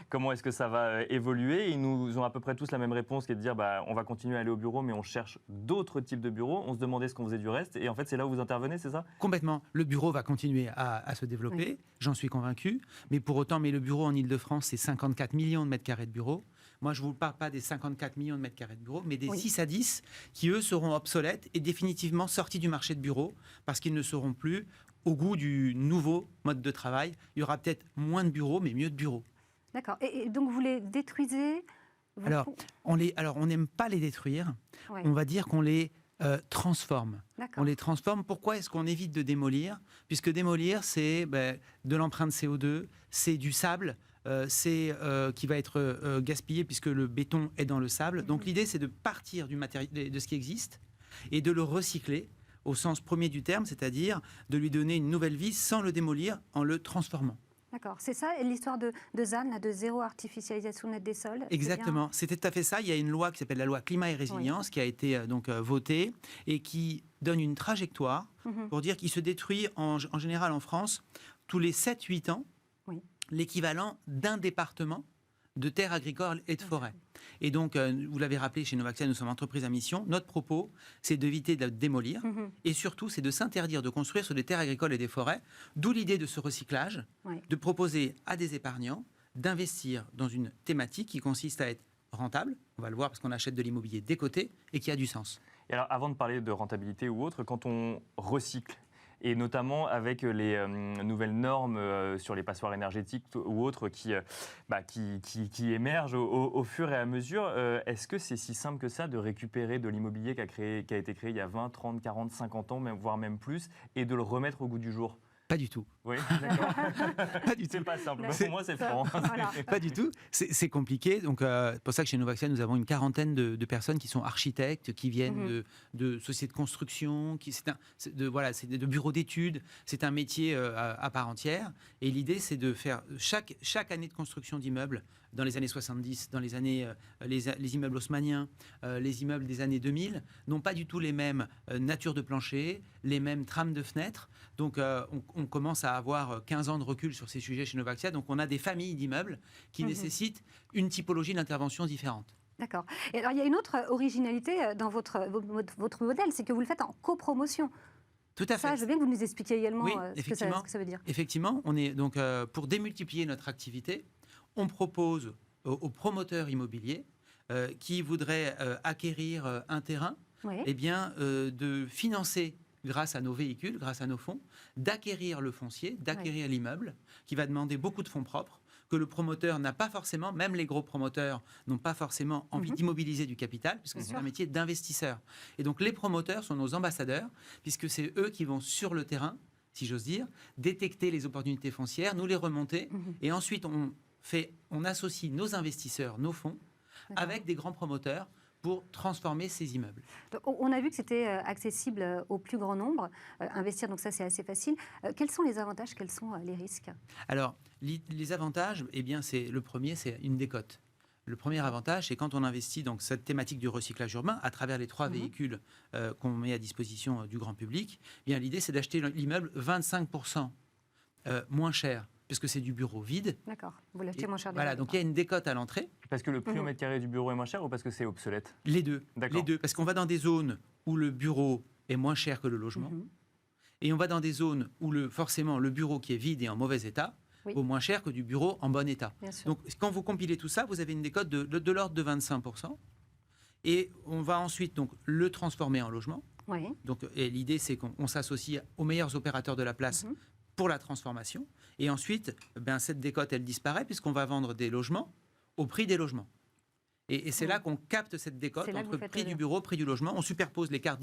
comment est-ce que ça va évoluer ? Ils nous ont à peu près tous la même réponse, qui est de dire on va continuer à aller au bureau, mais on cherche d'autres types de bureaux. On se demandait ce qu'on faisait du reste, et en fait c'est là où vous intervenez, c'est ça ? Complètement. Le bureau va continuer à se développer, j'en suis convaincu. Mais pour autant, le bureau en Ile-de-France, c'est 54 millions de mètres carrés de bureaux. Moi, je ne vous parle pas des 54 millions de mètres carrés de bureaux, mais des 6 à 10 qui, eux, seront obsolètes et définitivement sortis du marché de bureaux parce qu'ils ne seront plus au goût du nouveau mode de travail. Il y aura peut-être moins de bureaux, mais mieux de bureaux. D'accord. Et donc, vous les détruisez ? Alors, on n'aime pas les détruire. On va dire qu'on les transforme. On les transforme. Pourquoi est-ce qu'on évite de démolir ? Puisque démolir, c'est de l'empreinte CO2, c'est du sable, qui va être gaspillé puisque le béton est dans le sable. Donc l'idée, c'est de partir de ce qui existe et de le recycler au sens premier du terme, c'est-à-dire de lui donner une nouvelle vie sans le démolir, en le transformant. D'accord, c'est ça l'histoire de ZAN, de zéro artificialisation nette des sols. Exactement, c'était tout à fait ça. Il y a une loi qui s'appelle la loi Climat et Résilience qui a été votée et qui donne une trajectoire pour dire qu'il se détruit en général en France tous les 7-8 ans l'équivalent d'un département de terres agricoles et de forêts. Et donc, vous l'avez rappelé, chez Novaxia, nous sommes entreprise à mission. Notre propos, c'est d'éviter de démolir et surtout, c'est de s'interdire de construire sur des terres agricoles et des forêts. D'où l'idée de ce recyclage, de proposer à des épargnants d'investir dans une thématique qui consiste à être rentable, on va le voir parce qu'on achète de l'immobilier décoté et qui a du sens. Et alors, avant de parler de rentabilité ou autre, quand on recycle, et notamment avec les nouvelles normes sur les passoires énergétiques ou autres qui émergent au fur et à mesure. Est-ce que c'est si simple que ça de récupérer de l'immobilier qui a été créé il y a 20, 30, 40, 50 ans, voire même plus, et de le remettre au goût du jour? Pas du tout. Oui, d'accord. Pas du C'est tout. pas simple. Pour moi, c'est franc. Voilà. Pas du tout. C'est compliqué. Donc, c'est pour ça que chez Novaxia, nous avons une quarantaine de personnes qui sont architectes, qui viennent de sociétés de construction, c'est de bureaux d'études. C'est un métier à part entière. Et l'idée, c'est de faire chaque année de construction d'immeubles, dans les années 70, dans les années les immeubles haussmanniens, les immeubles des années 2000, n'ont pas du tout les mêmes natures de plancher, les mêmes trames de fenêtres. Donc, on commence à avoir 15 ans de recul sur ces sujets chez Novaxia. Donc, on a des familles d'immeubles qui nécessitent une typologie d'intervention différente. D'accord. Et alors, il y a une autre originalité dans votre modèle, c'est que vous le faites en copromotion. Tout à fait. Ça, je veux bien que vous nous expliquiez également Oui, ce que ça veut dire. Effectivement, on est donc pour démultiplier notre activité, on propose aux promoteurs immobiliers qui voudraient acquérir un terrain, eh bien, de financer grâce à nos véhicules, grâce à nos fonds, d'acquérir le foncier, d'acquérir l'immeuble, qui va demander beaucoup de fonds propres, que le promoteur n'a pas forcément, même les gros promoteurs n'ont pas forcément envie d'immobiliser du capital, puisque c'est un métier d'investisseur. Et donc les promoteurs sont nos ambassadeurs, puisque c'est eux qui vont sur le terrain, si j'ose dire, détecter les opportunités foncières, nous les remonter, et ensuite on associe nos investisseurs, nos fonds, avec des grands promoteurs, pour transformer ces immeubles. Donc, on a vu que c'était accessible au plus grand nombre. Investir, donc ça, c'est assez facile. Quels sont les avantages, quels sont les risques? Alors, les avantages, eh bien, le premier, c'est une décote. Le premier avantage, c'est quand on investit dans cette thématique du recyclage urbain, à travers les 3 véhicules qu'on met à disposition du grand public, eh bien, l'idée, c'est d'acheter l'immeuble 25% moins cher, puisque c'est du bureau vide. D'accord, vous l'achetez moins cher. Voilà, donc il y a une décote à l'entrée. Parce que le prix au mètre carré du bureau est moins cher ou parce que c'est obsolète? Les deux. D'accord. Les deux, parce qu'on va dans des zones où le bureau est moins cher que le logement, et on va dans des zones où forcément le bureau qui est vide et en mauvais état vaut moins cher que du bureau en bon état. Donc quand vous compilez tout ça, vous avez une décote de l'ordre de 25%, et on va ensuite donc le transformer en logement. Donc, et l'idée, c'est qu'on s'associe aux meilleurs opérateurs de la place pour la transformation. Et ensuite, cette décote, elle disparaît puisqu'on va vendre des logements au prix des logements. Et c'est là qu'on capte cette décote entre prix du bureau, prix du logement. On superpose les cartes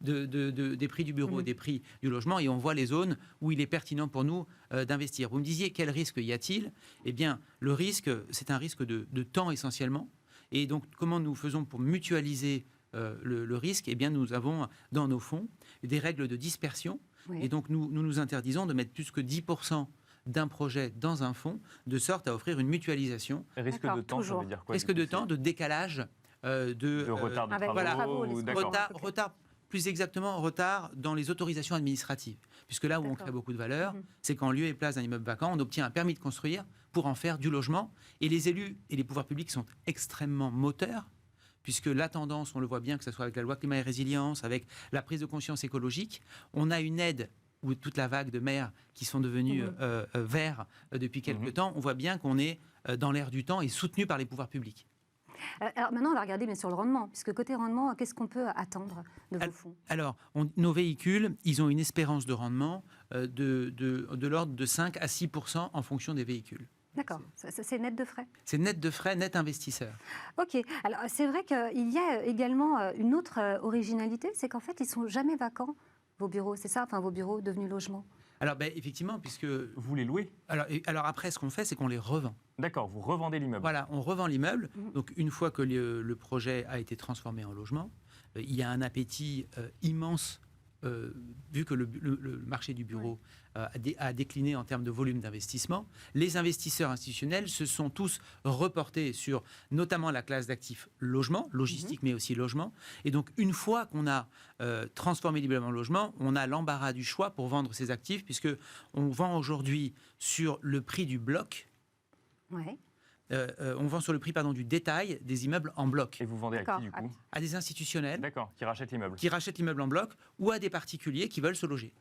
des prix du bureau et des prix du logement et on voit les zones où il est pertinent pour nous d'investir. Vous me disiez, quel risque y a-t-il? Eh bien, le risque, c'est un risque de temps essentiellement. Et donc, comment nous faisons pour mutualiser le risque? Eh bien, nous avons dans nos fonds des règles de dispersion. Et donc, nous interdisons de mettre plus que 10% d'un projet dans un fonds, de sorte à offrir une mutualisation. Risque de temps, ça veut dire quoi? Risque de temps, de décalage, de retard de travaux. Retard, plus exactement, retard dans les autorisations administratives. Puisque là où on crée beaucoup de valeur, c'est qu'en lieu et place d'un immeuble vacant, on obtient un permis de construire pour en faire du logement. Et les élus et les pouvoirs publics sont extrêmement moteurs, puisque la tendance, on le voit bien, que ce soit avec la loi climat et résilience, avec la prise de conscience écologique, on a une aide ou toute la vague de maires qui sont devenus verts depuis quelques temps, on voit bien qu'on est dans l'air du temps et soutenu par les pouvoirs publics. Alors maintenant, on va regarder bien sûr le rendement, puisque côté rendement, qu'est-ce qu'on peut attendre de vos fonds? Alors, nos véhicules, ils ont une espérance de rendement de l'ordre de 5 à 6% en fonction des véhicules. D'accord, c'est net de frais? C'est net de frais, net investisseur. Ok, alors c'est vrai qu'il y a également une autre originalité, c'est qu'en fait, ils ne sont jamais vacants, vos bureaux, c'est ça? Enfin, vos bureaux devenus logements. Alors, effectivement, puisque... Vous les louez? Alors après, ce qu'on fait, c'est qu'on les revend. D'accord, vous revendez l'immeuble. Voilà, on revend l'immeuble. Donc, une fois que le projet a été transformé en logement, il y a un appétit immense, vu que le marché du bureau a décliné en termes de volume d'investissement. Les investisseurs institutionnels se sont tous reportés sur notamment la classe d'actifs logement, logistique, mais aussi logement. Et donc, une fois qu'on a transformé l'immeuble en logement, on a l'embarras du choix pour vendre ces actifs, puisque on vend aujourd'hui sur le prix du bloc. On vend sur le prix du détail des immeubles en bloc. Et vous vendez à qui, du coup? À des institutionnels. D'accord, qui rachètent l'immeuble. Qui rachètent l'immeuble en bloc, ou à des particuliers qui veulent se loger.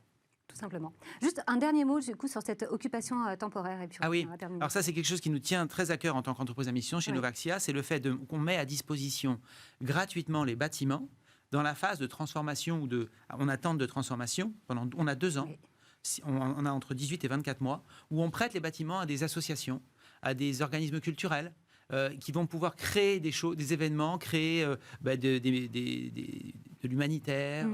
Tout simplement. Juste un dernier mot du coup sur cette occupation temporaire. Et puis alors ça c'est quelque chose qui nous tient très à cœur en tant qu'entreprise à mission chez Novaxia, c'est le fait qu'on met à disposition gratuitement les bâtiments dans la phase de transformation ou en attente de transformation, on a 2 ans, on a entre 18 et 24 mois, où on prête les bâtiments à des associations, à des organismes culturels, qui vont pouvoir créer des événements, créer de l'humanitaire,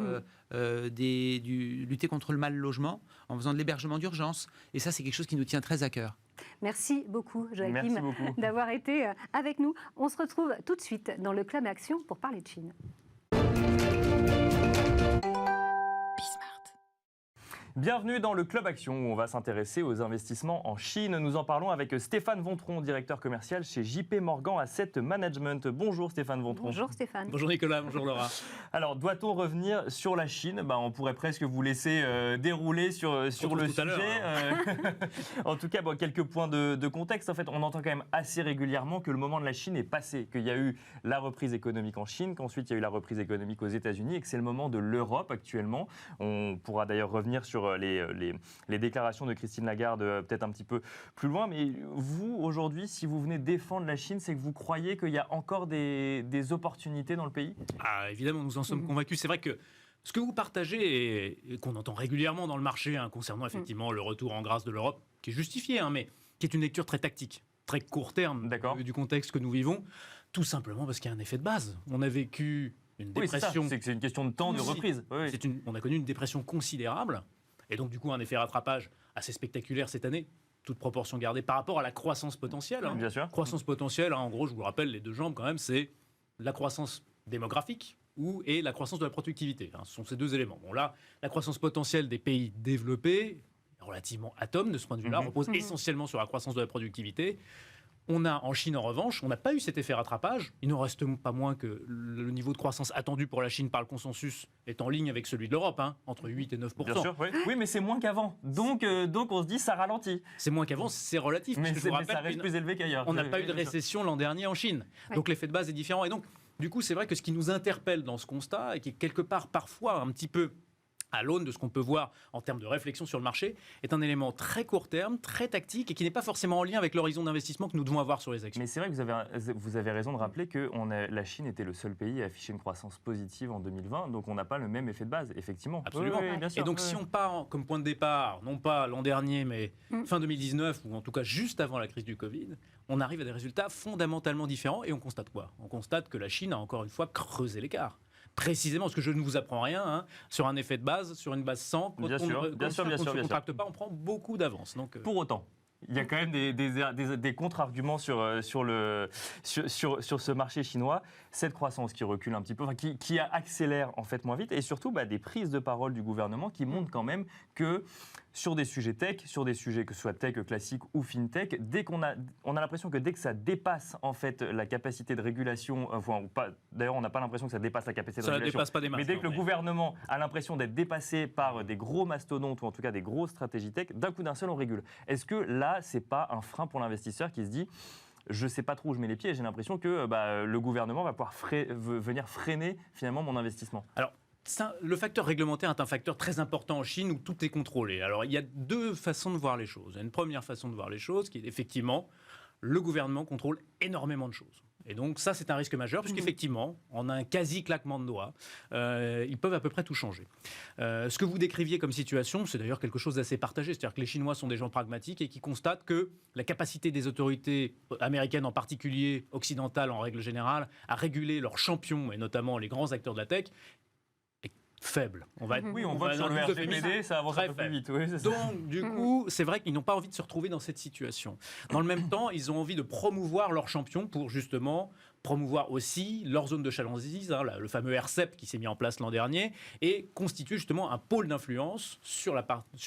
lutter contre le mal logement, en faisant de l'hébergement d'urgence. Et ça, c'est quelque chose qui nous tient très à cœur. Merci beaucoup, Joachim, d'avoir été avec nous. On se retrouve tout de suite dans le Club Action pour parler de Chine. Bienvenue dans le Club Action où on va s'intéresser aux investissements en Chine. Nous en parlons avec Stéphane Vontron, directeur commercial chez JP Morgan Asset Management. Bonjour Stéphane Vontron. Bonjour Stéphane. Bonjour Nicolas, bonjour Laura. Alors, doit-on revenir sur la Chine ? On pourrait presque vous laisser dérouler sur le sujet. En tout cas, quelques points de contexte. En fait, on entend quand même assez régulièrement que le moment de la Chine est passé, qu'il y a eu la reprise économique en Chine, qu'ensuite il y a eu la reprise économique aux États-Unis et que c'est le moment de l'Europe actuellement. On pourra d'ailleurs revenir sur les déclarations de Christine Lagarde peut-être un petit peu plus loin. Mais vous, aujourd'hui, si vous venez défendre la Chine, c'est que vous croyez qu'il y a encore des opportunités dans le pays ? Évidemment, nous en sommes convaincus. C'est vrai que ce que vous partagez et qu'on entend régulièrement dans le marché concernant effectivement le retour en grâce de l'Europe, qui est justifié, mais qui est une lecture très tactique, très court terme du contexte que nous vivons, tout simplement parce qu'il y a un effet de base. On a vécu une dépression. C'est une question de temps de reprise. On a connu une dépression considérable. Et donc, du coup, un effet rattrapage assez spectaculaire cette année, toute proportion gardée par rapport à la croissance potentielle. Bien sûr. Croissance potentielle, en gros, je vous le rappelle, les 2 jambes quand même, c'est la croissance démographique et la croissance de la productivité. Ce sont ces 2 éléments. Bon, là, la croissance potentielle des pays développés, relativement atome de ce point de vue-là, repose essentiellement sur la croissance de la productivité. On a en Chine, en revanche, on n'a pas eu cet effet rattrapage. Il n'en reste pas moins que le niveau de croissance attendu pour la Chine par le consensus est en ligne avec celui de l'Europe, entre 8 et 9%. Bien sûr, oui, mais c'est moins qu'avant. Donc on se dit ça ralentit. C'est moins qu'avant, c'est relatif. Mais ça reste plus élevé qu'ailleurs. On n'a pas eu de récession l'an dernier en Chine. Donc l'effet de base est différent. Et donc, du coup, c'est vrai que ce qui nous interpelle dans ce constat, et qui est quelque part parfois un petit peu à l'aune de ce qu'on peut voir en termes de réflexion sur le marché, est un élément très court terme, très tactique et qui n'est pas forcément en lien avec l'horizon d'investissement que nous devons avoir sur les actions. Mais c'est vrai que vous avez raison de rappeler que la Chine était le seul pays à afficher une croissance positive en 2020, donc on n'a pas le même effet de base, effectivement. Absolument. Oui, bien sûr, et donc si on part comme point de départ, non pas l'an dernier, mais fin 2019, ou en tout cas juste avant la crise du Covid, on arrive à des résultats fondamentalement différents et on constate quoi ? On constate que la Chine a encore une fois creusé l'écart. Précisément, parce que je ne vous apprends rien, sur un effet de base, sur une base 100, quand on ne contracte pas, on prend beaucoup d'avance. Pour autant, il y a quand même des contre-arguments sur ce marché chinois. Cette croissance qui recule un petit peu, qui accélère en fait moins vite, et surtout des prises de parole du gouvernement qui montrent quand même que sur des sujets tech, sur des sujets que ce soit tech classique ou fintech, on a l'impression que dès que ça dépasse en fait la capacité de régulation, d'ailleurs on n'a pas l'impression que ça dépasse la capacité de régulation, dépasse pas des masses, mais dès que le gouvernement a l'impression d'être dépassé par des gros mastodontes ou en tout cas des grosses stratégies tech, d'un coup d'un seul on régule. Est-ce que là c'est pas un frein pour l'investisseur qui se dit je sais pas trop où je mets les pieds et j'ai l'impression que le gouvernement va pouvoir venir freiner finalement mon investissement? Alors, le facteur réglementaire est un facteur très important en Chine où tout est contrôlé. Alors, il y a 2 façons de voir les choses. Il y a une première façon de voir les choses qui est effectivement le gouvernement contrôle énormément de choses. Et donc ça, c'est un risque majeur, puisqu'effectivement, en un quasi-claquement de doigts, ils peuvent à peu près tout changer. Ce que vous décriviez comme situation, c'est d'ailleurs quelque chose d'assez partagé. C'est-à-dire que les Chinois sont des gens pragmatiques et qui constatent que la capacité des autorités américaines, en particulier occidentales en règle générale, à réguler leurs champions, et notamment les grands acteurs de la tech, faible. On vote sur le RGPD, ça avance un peu plus vite. Oui, c'est ça. Donc, du coup, c'est vrai qu'ils n'ont pas envie de se retrouver dans cette situation. Dans le même temps, ils ont envie de promouvoir leurs champions pour justement promouvoir aussi leur zone de chalandise, le fameux RCEP qui s'est mis en place l'an dernier, et constituer justement un pôle d'influence sur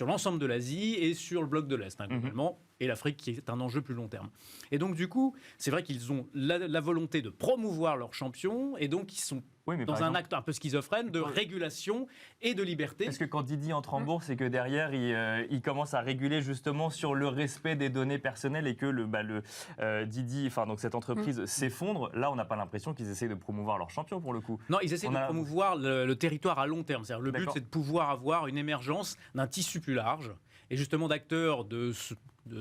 l'ensemble de l'Asie et sur le bloc de l'Est, globalement, et l'Afrique qui est un enjeu plus long terme. Et donc, du coup, c'est vrai qu'ils ont la volonté de promouvoir leurs champions, et donc ils sont dans un acte un peu schizophrène de régulation et de liberté. Parce que quand Didi entre en bourse, c'est que derrière, il commence à réguler justement sur le respect des données personnelles et que Didi, donc cette entreprise s'effondre. Là, on n'a pas l'impression qu'ils essaient de promouvoir leurs champions pour le coup. Non, ils essaient de promouvoir le territoire à long terme. C'est-à-dire, le but, c'est de pouvoir avoir une émergence d'un tissu plus large et justement d'acteurs de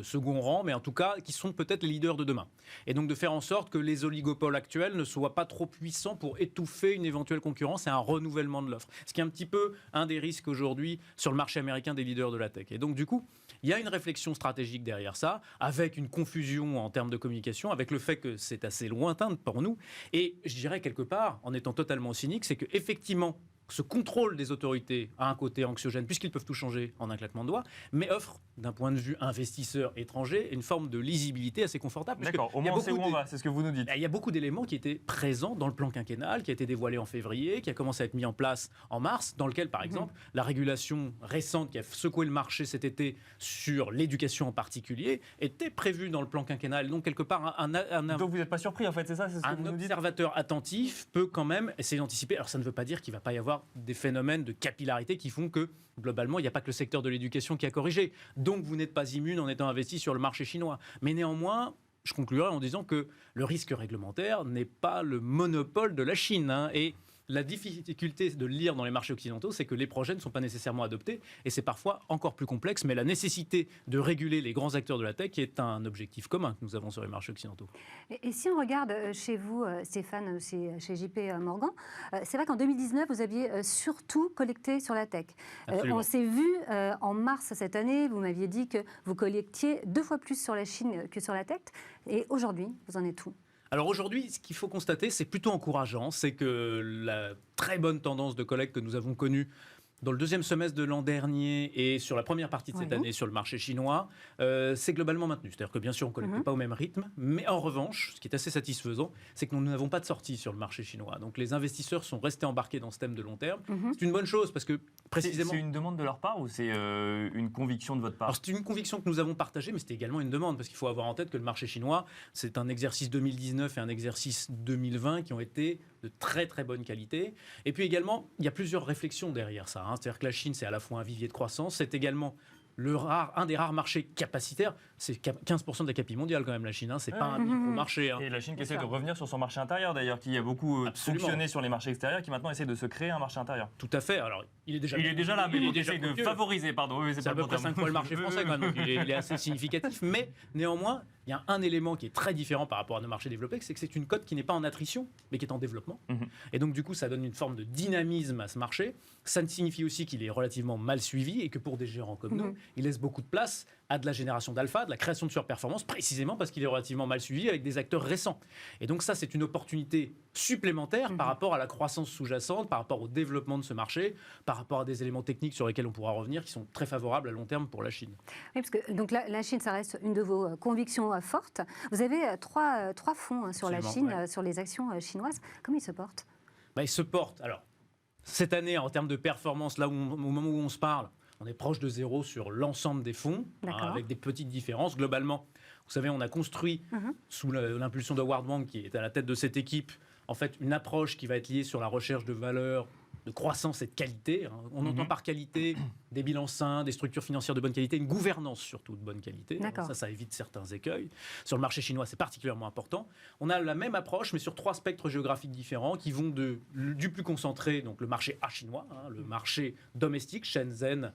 second rang, mais en tout cas qui sont peut-être les leaders de demain. Et donc de faire en sorte que les oligopoles actuels ne soient pas trop puissants pour étouffer une éventuelle concurrence et un renouvellement de l'offre. Ce qui est un petit peu un des risques aujourd'hui sur le marché américain des leaders de la tech. Et donc du coup, il y a une réflexion stratégique derrière ça, avec une confusion en termes de communication, avec le fait que c'est assez lointain pour nous. Et je dirais quelque part, en étant totalement cynique, c'est qu'effectivement, ce contrôle des autorités a un côté anxiogène, puisqu'ils peuvent tout changer en un claquement de doigts, mais offre, d'un point de vue investisseur étranger, une forme de lisibilité assez confortable. D'accord, au moins on sait où on va, c'est ce que vous nous dites. Il y a beaucoup d'éléments qui étaient présents dans le plan quinquennal, qui a été dévoilé en février, qui a commencé à être mis en place en mars, dans lequel, par exemple, la régulation récente qui a secoué le marché cet été sur l'éducation en particulier était prévue dans le plan quinquennal. Donc, quelque part, Donc vous n'êtes pas surpris, en fait, c'est ça, c'est ce que vous nous dites. Un observateur attentif peut quand même essayer d'anticiper. Alors, ça ne veut pas dire qu'il ne va pas y avoir des phénomènes de capillarité qui font que, globalement, il n'y a pas que le secteur de l'éducation qui a corrigé. Donc, vous n'êtes pas immune en étant investi sur le marché chinois. Mais néanmoins, je conclurai en disant que le risque réglementaire n'est pas le monopole de la Chine. Et la difficulté de le lire dans les marchés occidentaux, c'est que les projets ne sont pas nécessairement adoptés. Et c'est parfois encore plus complexe. Mais la nécessité de réguler les grands acteurs de la tech est un objectif commun que nous avons sur les marchés occidentaux. Et si on regarde chez vous, Stéphane, chez JP Morgan, c'est vrai qu'en 2019, vous aviez surtout collecté sur la tech. On s'est vu en mars cette année, vous m'aviez dit que vous collectiez 2 fois plus sur la Chine que sur la tech. Et aujourd'hui, vous en êtes où ? Alors aujourd'hui, ce qu'il faut constater, c'est plutôt encourageant, c'est que la très bonne tendance de collecte que nous avons connue dans le deuxième semestre de l'an dernier et sur la première partie de cette année sur le marché chinois, c'est globalement maintenu. C'est-à-dire que bien sûr, on ne collecte pas au même rythme, mais en revanche, ce qui est assez satisfaisant, c'est que nous n'avons pas de sortie sur le marché chinois. Donc les investisseurs sont restés embarqués dans ce thème de long terme. C'est une bonne chose parce que précisément... C'est une demande de leur part ou c'est une conviction de votre part ? Alors c'est une conviction que nous avons partagée, mais c'était également une demande parce qu'il faut avoir en tête que le marché chinois, c'est un exercice 2019 et un exercice 2020 qui ont été de très très bonne qualité. Et puis également, il y a plusieurs réflexions derrière ça. C'est-à-dire que la Chine, c'est à la fois un vivier de croissance, c'est également un des rares marchés capacitaires. C'est 15% de la capi mondiale quand même, la Chine. C'est pas un micro-marché. Et la Chine qui essaie de revenir sur son marché intérieur d'ailleurs, qui a beaucoup fonctionné sur les marchés extérieurs, qui maintenant essaie de se créer un marché intérieur. Tout à fait. Alors, il est déjà là, mais il essaie de favoriser, pardon. Oui, c'est à peu près 5 fois le marché français quand même, donc il est assez significatif. Mais néanmoins, il y a un élément qui est très différent par rapport à nos marchés développés, c'est que c'est une cote qui n'est pas en attrition, mais qui est en développement. Et donc, du coup, ça donne une forme de dynamisme à ce marché. Ça signifie aussi qu'il est relativement mal suivi et que pour des gérants comme nous, il laisse beaucoup de place à de la génération d'alpha, de la création de surperformance, précisément parce qu'il est relativement mal suivi avec des acteurs récents. Et donc ça, c'est une opportunité supplémentaire par rapport à la croissance sous-jacente, par rapport au développement de ce marché, par rapport à des éléments techniques sur lesquels on pourra revenir, qui sont très favorables à long terme pour la Chine. Oui, parce que donc la Chine, ça reste une de vos convictions fortes. Vous avez trois fonds sur la Chine, sur les actions chinoises. Comment ils se portent ? Ils se portent. Alors, cette année, en termes de performance, là au moment où on se parle, on est proche de zéro sur l'ensemble des fonds, avec des petites différences. Globalement, vous savez, on a construit, sous l'impulsion d'Howard Wang, qui est à la tête de cette équipe, en fait, une approche qui va être liée sur la recherche de valeur, de croissance et de qualité. On entend par qualité des bilans sains, des structures financières de bonne qualité, une gouvernance surtout de bonne qualité. Ça évite certains écueils. Sur le marché chinois, c'est particulièrement important. On a la même approche, mais sur 3 spectres géographiques différents qui vont du plus concentré, donc le marché A chinois, le marché domestique, Shenzhen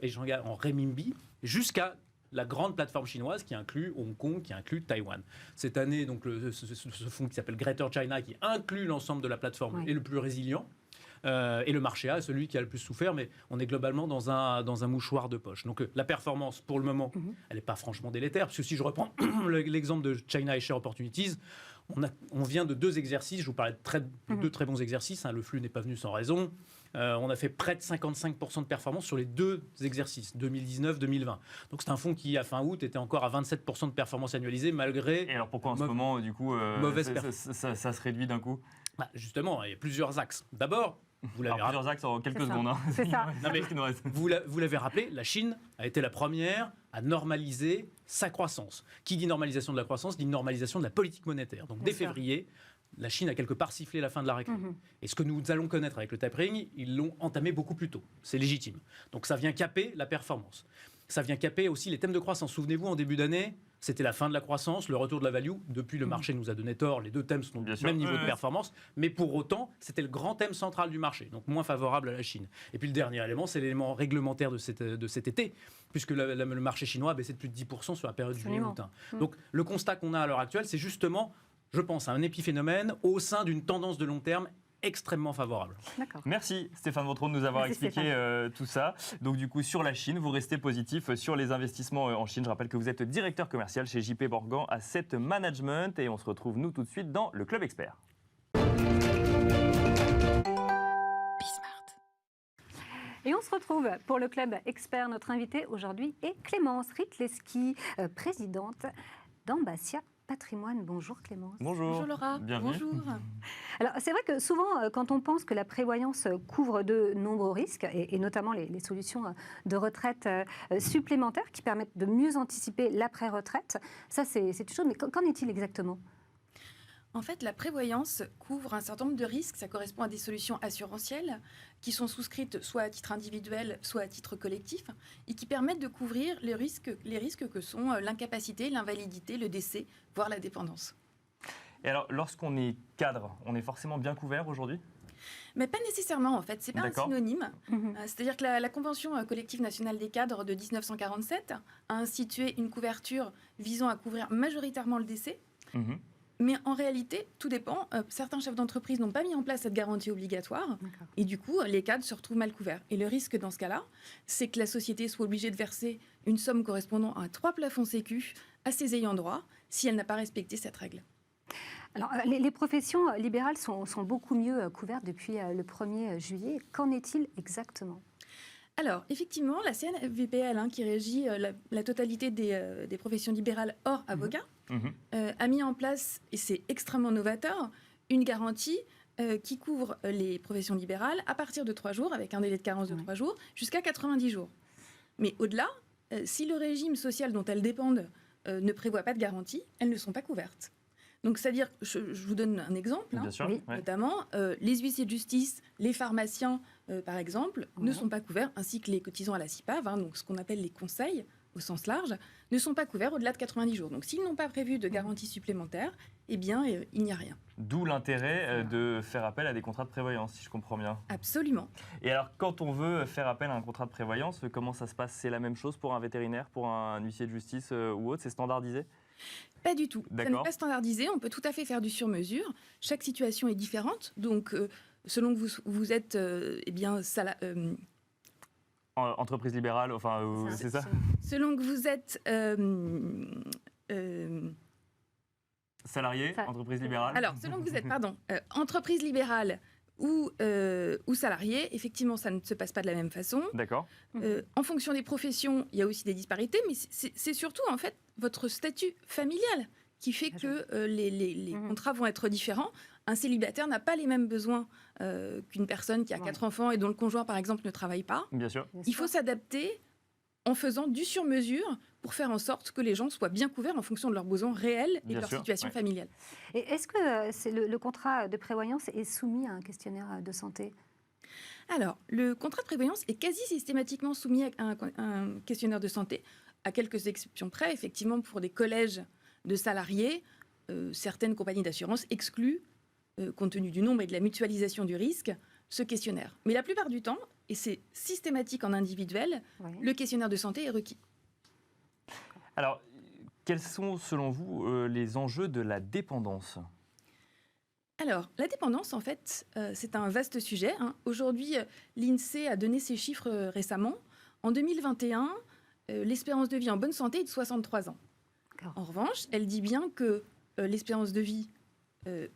et Shanghai en renminbi, jusqu'à la grande plateforme chinoise qui inclut Hong Kong, qui inclut Taïwan. Cette année, donc, ce fonds qui s'appelle Greater China, qui inclut l'ensemble de la plateforme, est le plus résilient. Et le marché A est celui qui a le plus souffert, mais on est globalement dans un mouchoir de poche. Donc la performance, pour le moment, elle n'est pas franchement délétère, parce que si je reprends l'exemple de China iShares Opportunities, on vient de 2 exercices, je vous parlais de 2 très bons exercices, le flux n'est pas venu sans raison. On a fait près de 55% de performance sur les 2 exercices, 2019-2020. Donc c'est un fonds qui, à fin août, était encore à 27% de performance annualisée, malgré... Et alors pourquoi en ce moment, du coup, ça se réduit d'un coup ? Justement, il y a plusieurs axes. D'abord, vous l'avez plusieurs axes en quelques secondes. C'est ça. Vous l'avez rappelé, la Chine a été la première à normaliser sa croissance. Qui dit normalisation de la croissance, dit normalisation de la politique monétaire. Donc dès février, la Chine a quelque part sifflé la fin de la récré. Et ce que nous allons connaître avec le tapering, ils l'ont entamé beaucoup plus tôt. C'est légitime. Donc ça vient caper la performance. ça vient caper aussi les thèmes de croissance. Souvenez-vous, en début d'année, c'était la fin de la croissance, le retour de la value. Depuis, le marché nous a donné tort. Les deux thèmes sont au même niveau de performance. Mais pour autant, c'était le grand thème central du marché, donc moins favorable à la Chine. Et puis le dernier élément, c'est l'élément réglementaire de cet été, puisque le marché chinois a baissé de plus de 10% sur la période juillet-août. Donc le constat qu'on a à l'heure actuelle, c'est justement, je pense, un épiphénomène au sein d'une tendance de long terme extrêmement favorable. Merci Stéphane Vautreau de nous avoir expliqué tout ça. Donc du coup sur la Chine, vous restez positif sur les investissements en Chine. Je rappelle que vous êtes directeur commercial chez JP Morgan Asset Management et on se retrouve nous tout de suite dans le Club Expert. Et on se retrouve pour le Club Expert. Notre invitée aujourd'hui est Clémence Rytleski, présidente d'Ambassia Patrimoine. Bonjour Clémence. Bonjour Laura. Bienvenue. Bonjour. Alors c'est vrai que souvent quand on pense que la prévoyance couvre de nombreux risques et notamment les solutions de retraite supplémentaires qui permettent de mieux anticiper l'après-retraite, ça c'est une chose, mais qu'en est-il exactement ? En fait, la prévoyance couvre un certain nombre de risques. Ça correspond à des solutions assurantielles qui sont souscrites soit à titre individuel, soit à titre collectif, et qui permettent de couvrir les risques que sont l'incapacité, l'invalidité, le décès, voire la dépendance. Et alors, lorsqu'on est cadre, on est forcément bien couvert aujourd'hui ? Mais pas nécessairement, en fait. C'est pas un synonyme. C'est-à-dire que la Convention collective nationale des cadres de 1947 a institué une couverture visant à couvrir majoritairement le décès. Mais en réalité, tout dépend. Certains chefs d'entreprise n'ont pas mis en place cette garantie obligatoire. Et du coup, les cadres se retrouvent mal couverts. Et le risque dans ce cas-là, c'est que la société soit obligée de verser une somme correspondant à 3 plafonds sécu à ses ayants droit si elle n'a pas respecté cette règle. Alors, les professions libérales sont beaucoup mieux couvertes depuis le 1er juillet. Qu'en est-il exactement ? Alors, effectivement, la CNVPL, qui régit la totalité des professions libérales hors avocat, a mis en place, et c'est extrêmement novateur, une garantie qui couvre les professions libérales à partir de 3 jours, avec un délai de carence de 3 jours, jusqu'à 90 jours. Mais au-delà, si le régime social dont elles dépendent ne prévoit pas de garantie, elles ne sont pas couvertes. Donc, c'est-à-dire, je vous donne un exemple, notamment les huissiers de justice, les pharmaciens, par exemple, ne sont pas couverts, ainsi que les cotisants à la CIPAV, donc ce qu'on appelle les conseils au sens large, ne sont pas couverts au-delà de 90 jours. Donc, s'ils n'ont pas prévu de garantie supplémentaire, eh bien, il n'y a rien. D'où l'intérêt de faire appel à des contrats de prévoyance, si je comprends bien. Absolument. Et alors, quand on veut faire appel à un contrat de prévoyance, comment ça se passe ? C'est la même chose pour un vétérinaire, pour un huissier de justice ou autre ? C'est standardisé ? Pas du tout. Ça n'est pas standardisé. On peut tout à fait faire du sur-mesure. Chaque situation est différente. Donc, selon que vous êtes entreprise libérale, c'est ça ? Selon que vous êtes salarié, entreprise libérale. Alors, selon que vous êtes, entreprise libérale ou salarié, effectivement, ça ne se passe pas de la même façon. D'accord. En fonction des professions, il y a aussi des disparités, mais c'est surtout, en fait, votre statut familial qui fait que les contrats vont être différents. Un célibataire n'a pas les mêmes besoins qu'une personne qui a 4 enfants et dont le conjoint, par exemple, ne travaille pas. Bien sûr. Il faut s'adapter en faisant du sur-mesure pour faire en sorte que les gens soient bien couverts en fonction de leurs besoins réels et de leur situation familiale. Et est-ce que le contrat de prévoyance est soumis à un questionnaire de santé ? Alors, le contrat de prévoyance est quasi systématiquement soumis à un questionnaire de santé, à quelques exceptions près. Effectivement, pour des collèges de salariés, certaines compagnies d'assurance excluent, compte tenu du nombre et de la mutualisation du risque, ce questionnaire. Mais la plupart du temps, et c'est systématique en individuel, le questionnaire de santé est requis. Alors, quels sont, selon vous, les enjeux de la dépendance ? Alors, la dépendance, en fait, c'est un vaste sujet. Aujourd'hui, l'INSEE a donné ses chiffres récemment. En 2021, l'espérance de vie en bonne santé est de 63 ans. En revanche, elle dit bien que l'espérance de vie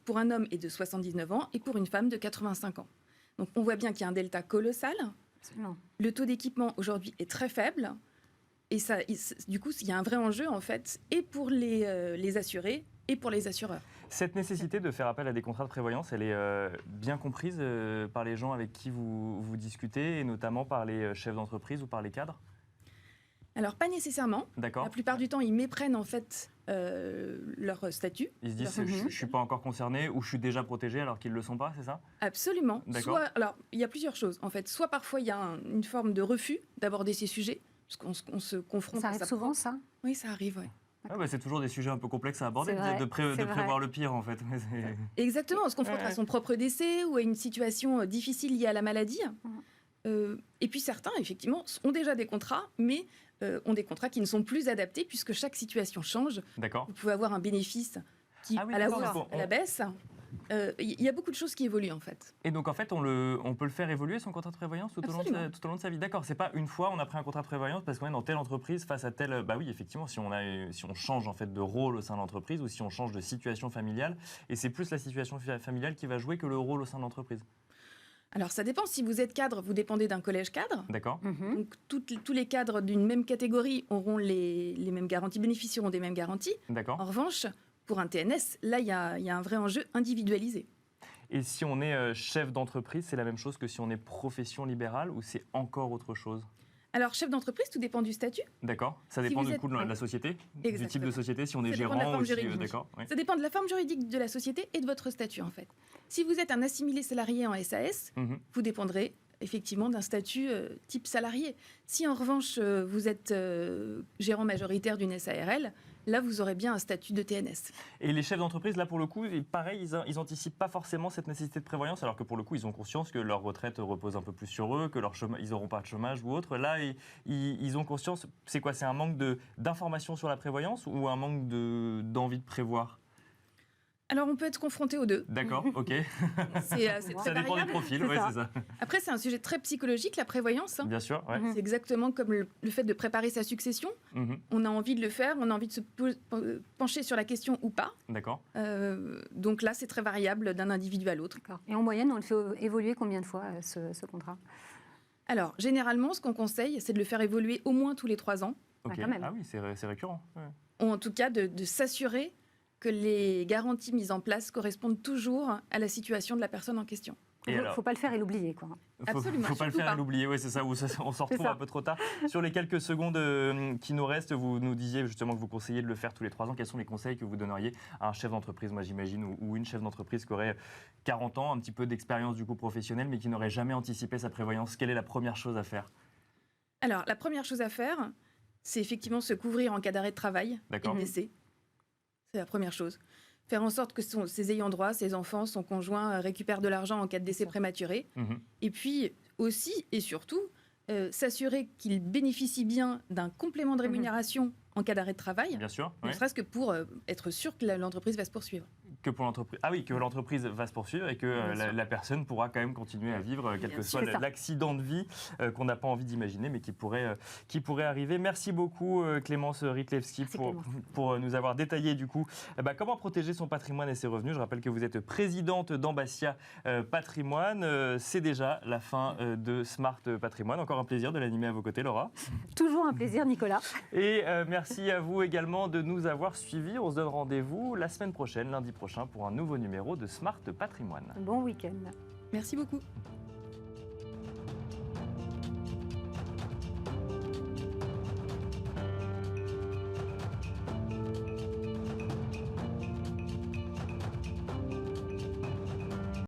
pour un homme est de 79 ans et pour une femme de 85 ans. Donc, on voit bien qu'il y a un delta colossal. Absolument. Le taux d'équipement aujourd'hui est très faible. Et du coup, il y a un vrai enjeu, en fait, et pour les assurés et pour les assureurs. Cette nécessité de faire appel à des contrats de prévoyance, elle est bien comprise par les gens avec qui vous discutez, et notamment par les chefs d'entreprise ou par les cadres ? Alors, pas nécessairement. D'accord. La plupart du temps, ils méprennent, en fait, leur statut. Ils se disent, je ne suis pas encore concerné ou je suis déjà protégé alors qu'ils ne le sont pas, c'est ça ? Absolument. D'accord. Alors, il y a plusieurs choses, en fait. Soit parfois, il y a une forme de refus d'aborder ces sujets, parce qu'on se confronte Ça à arrive sa souvent, propre- ça? Oui, ça arrive, ouais. Ah bah, c'est toujours des sujets un peu complexes à aborder, C'est vrai, de c'est prévoir vrai. le pire en fait. Mais Exactement, on se confronte Ouais. à son propre décès ou à une situation difficile liée à la maladie. Et puis certains, effectivement, ont déjà des contrats, mais ont des contrats qui ne sont plus adaptés puisque chaque situation change. D'accord. Vous pouvez avoir un bénéfice qui, Ah oui, à la d'accord, hausse, à la baisse. Il y a beaucoup de choses qui évoluent en fait. Et donc en fait, on peut le faire évoluer son contrat de prévoyance tout au long de sa vie. D'accord, c'est pas une fois on a pris un contrat de prévoyance parce qu'on est dans telle entreprise face à telle. Bah oui, effectivement, si on change en fait de rôle au sein de l'entreprise ou si on change de situation familiale, et c'est plus la situation familiale qui va jouer que le rôle au sein de l'entreprise. Alors ça dépend, si vous êtes cadre, vous dépendez d'un collège cadre. D'accord. Donc tous les cadres d'une même catégorie auront les mêmes garanties, bénéficieront des mêmes garanties. D'accord. En revanche, pour un TNS, là, il y a un vrai enjeu individualisé. Et si on est chef d'entreprise, c'est la même chose que si on est profession libérale ou c'est encore autre chose? Alors, chef d'entreprise, tout dépend du statut. D'accord. Ça Si dépend vous du êt- coup de la société, du type de Exactement. société, si on est Ça dépend de la gérant forme ou si, juridique. d'accord. Oui. Ça dépend de la forme juridique de la société et de votre statut, en fait. Si vous êtes un assimilé salarié en SAS, Mhm. vous dépendrez effectivement d'un statut type salarié. Si en revanche, vous êtes gérant majoritaire d'une SARL, là, vous aurez bien un statut de TNS. Et les chefs d'entreprise, là, pour le coup, pareil, ils n'anticipent pas forcément cette nécessité de prévoyance, alors que pour le coup, ils ont conscience que leur retraite repose un peu plus sur eux, que ils n'auront pas de chômage ou autre. Là, ils ont conscience, c'est quoi? C'est un manque d'information sur la prévoyance ou un manque d'envie de prévoir? Alors, on peut être confronté aux deux. D'accord, ok. C'est très Ça dépend du variable. profil, C'est ouais, ça. c'est ça. Après, c'est un sujet très psychologique, la prévoyance. Hein. Bien sûr, ouais. C'est exactement comme le fait de préparer sa succession. Mhm. On a envie de le faire, on a envie de se pencher sur la question ou pas. D'accord. Donc là, c'est très variable d'un individu à l'autre. D'accord. Et en moyenne, on le fait évoluer combien de fois, ce contrat? Alors, généralement, ce qu'on conseille, c'est de le faire évoluer au moins tous les 3 ans. Ok. quand même. Ah oui, c'est récurrent. Ouais. Ou en tout cas, de s'assurer que les garanties mises en place correspondent toujours à la situation de la personne en question. Et Il ne alors faut pas le faire et l'oublier, quoi. Absolument, Faut pas le surtout faire et pas. l'oublier, ouais, c'est ça, on se retrouve ça. un peu trop tard. Sur les quelques secondes qui nous restent, vous nous disiez justement que vous conseillez de le faire tous les 3 ans. Quels sont les conseils que vous donneriez à un chef d'entreprise, moi j'imagine, ou une chef d'entreprise qui aurait 40 ans, un petit peu d'expérience du coup professionnelle, mais qui n'aurait jamais anticipé sa prévoyance? Quelle est la première chose à faire? Alors, la première chose à faire, c'est effectivement se couvrir en cas d'arrêt de travail et D'accord. de décès. C'est la première chose. Faire en sorte que ses ayants droit, ses enfants, son conjoint récupèrent de l'argent en cas de décès prématuré. Mhm. Et puis aussi et surtout, s'assurer qu'ils bénéficient bien d'un complément de rémunération en cas d'arrêt de travail, Bien sûr. ne ouais. serait-ce que pour être sûr que l'entreprise va se poursuivre. Que pour l'entreprise. Ah oui, que l'entreprise va se poursuivre et que Bien sûr. la personne pourra quand même continuer à vivre, quel Bien que sûr. soit C'est ça. l'accident de vie qu'on n'a pas envie d'imaginer, mais qui pourrait arriver. Merci beaucoup Clémence Rytlewski Merci, pour nous avoir détaillé du coup comment protéger son patrimoine et ses revenus. Je rappelle que vous êtes présidente d'Ambassia Patrimoine. C'est déjà la fin de Smart Patrimoine. Encore un plaisir de l'animer à vos côtés, Laura. Toujours un plaisir, Nicolas. Et merci à vous également de nous avoir suivis. On se donne rendez-vous la semaine prochaine, lundi prochain, pour un nouveau numéro de Smart Patrimoine. Bon week-end. Merci beaucoup.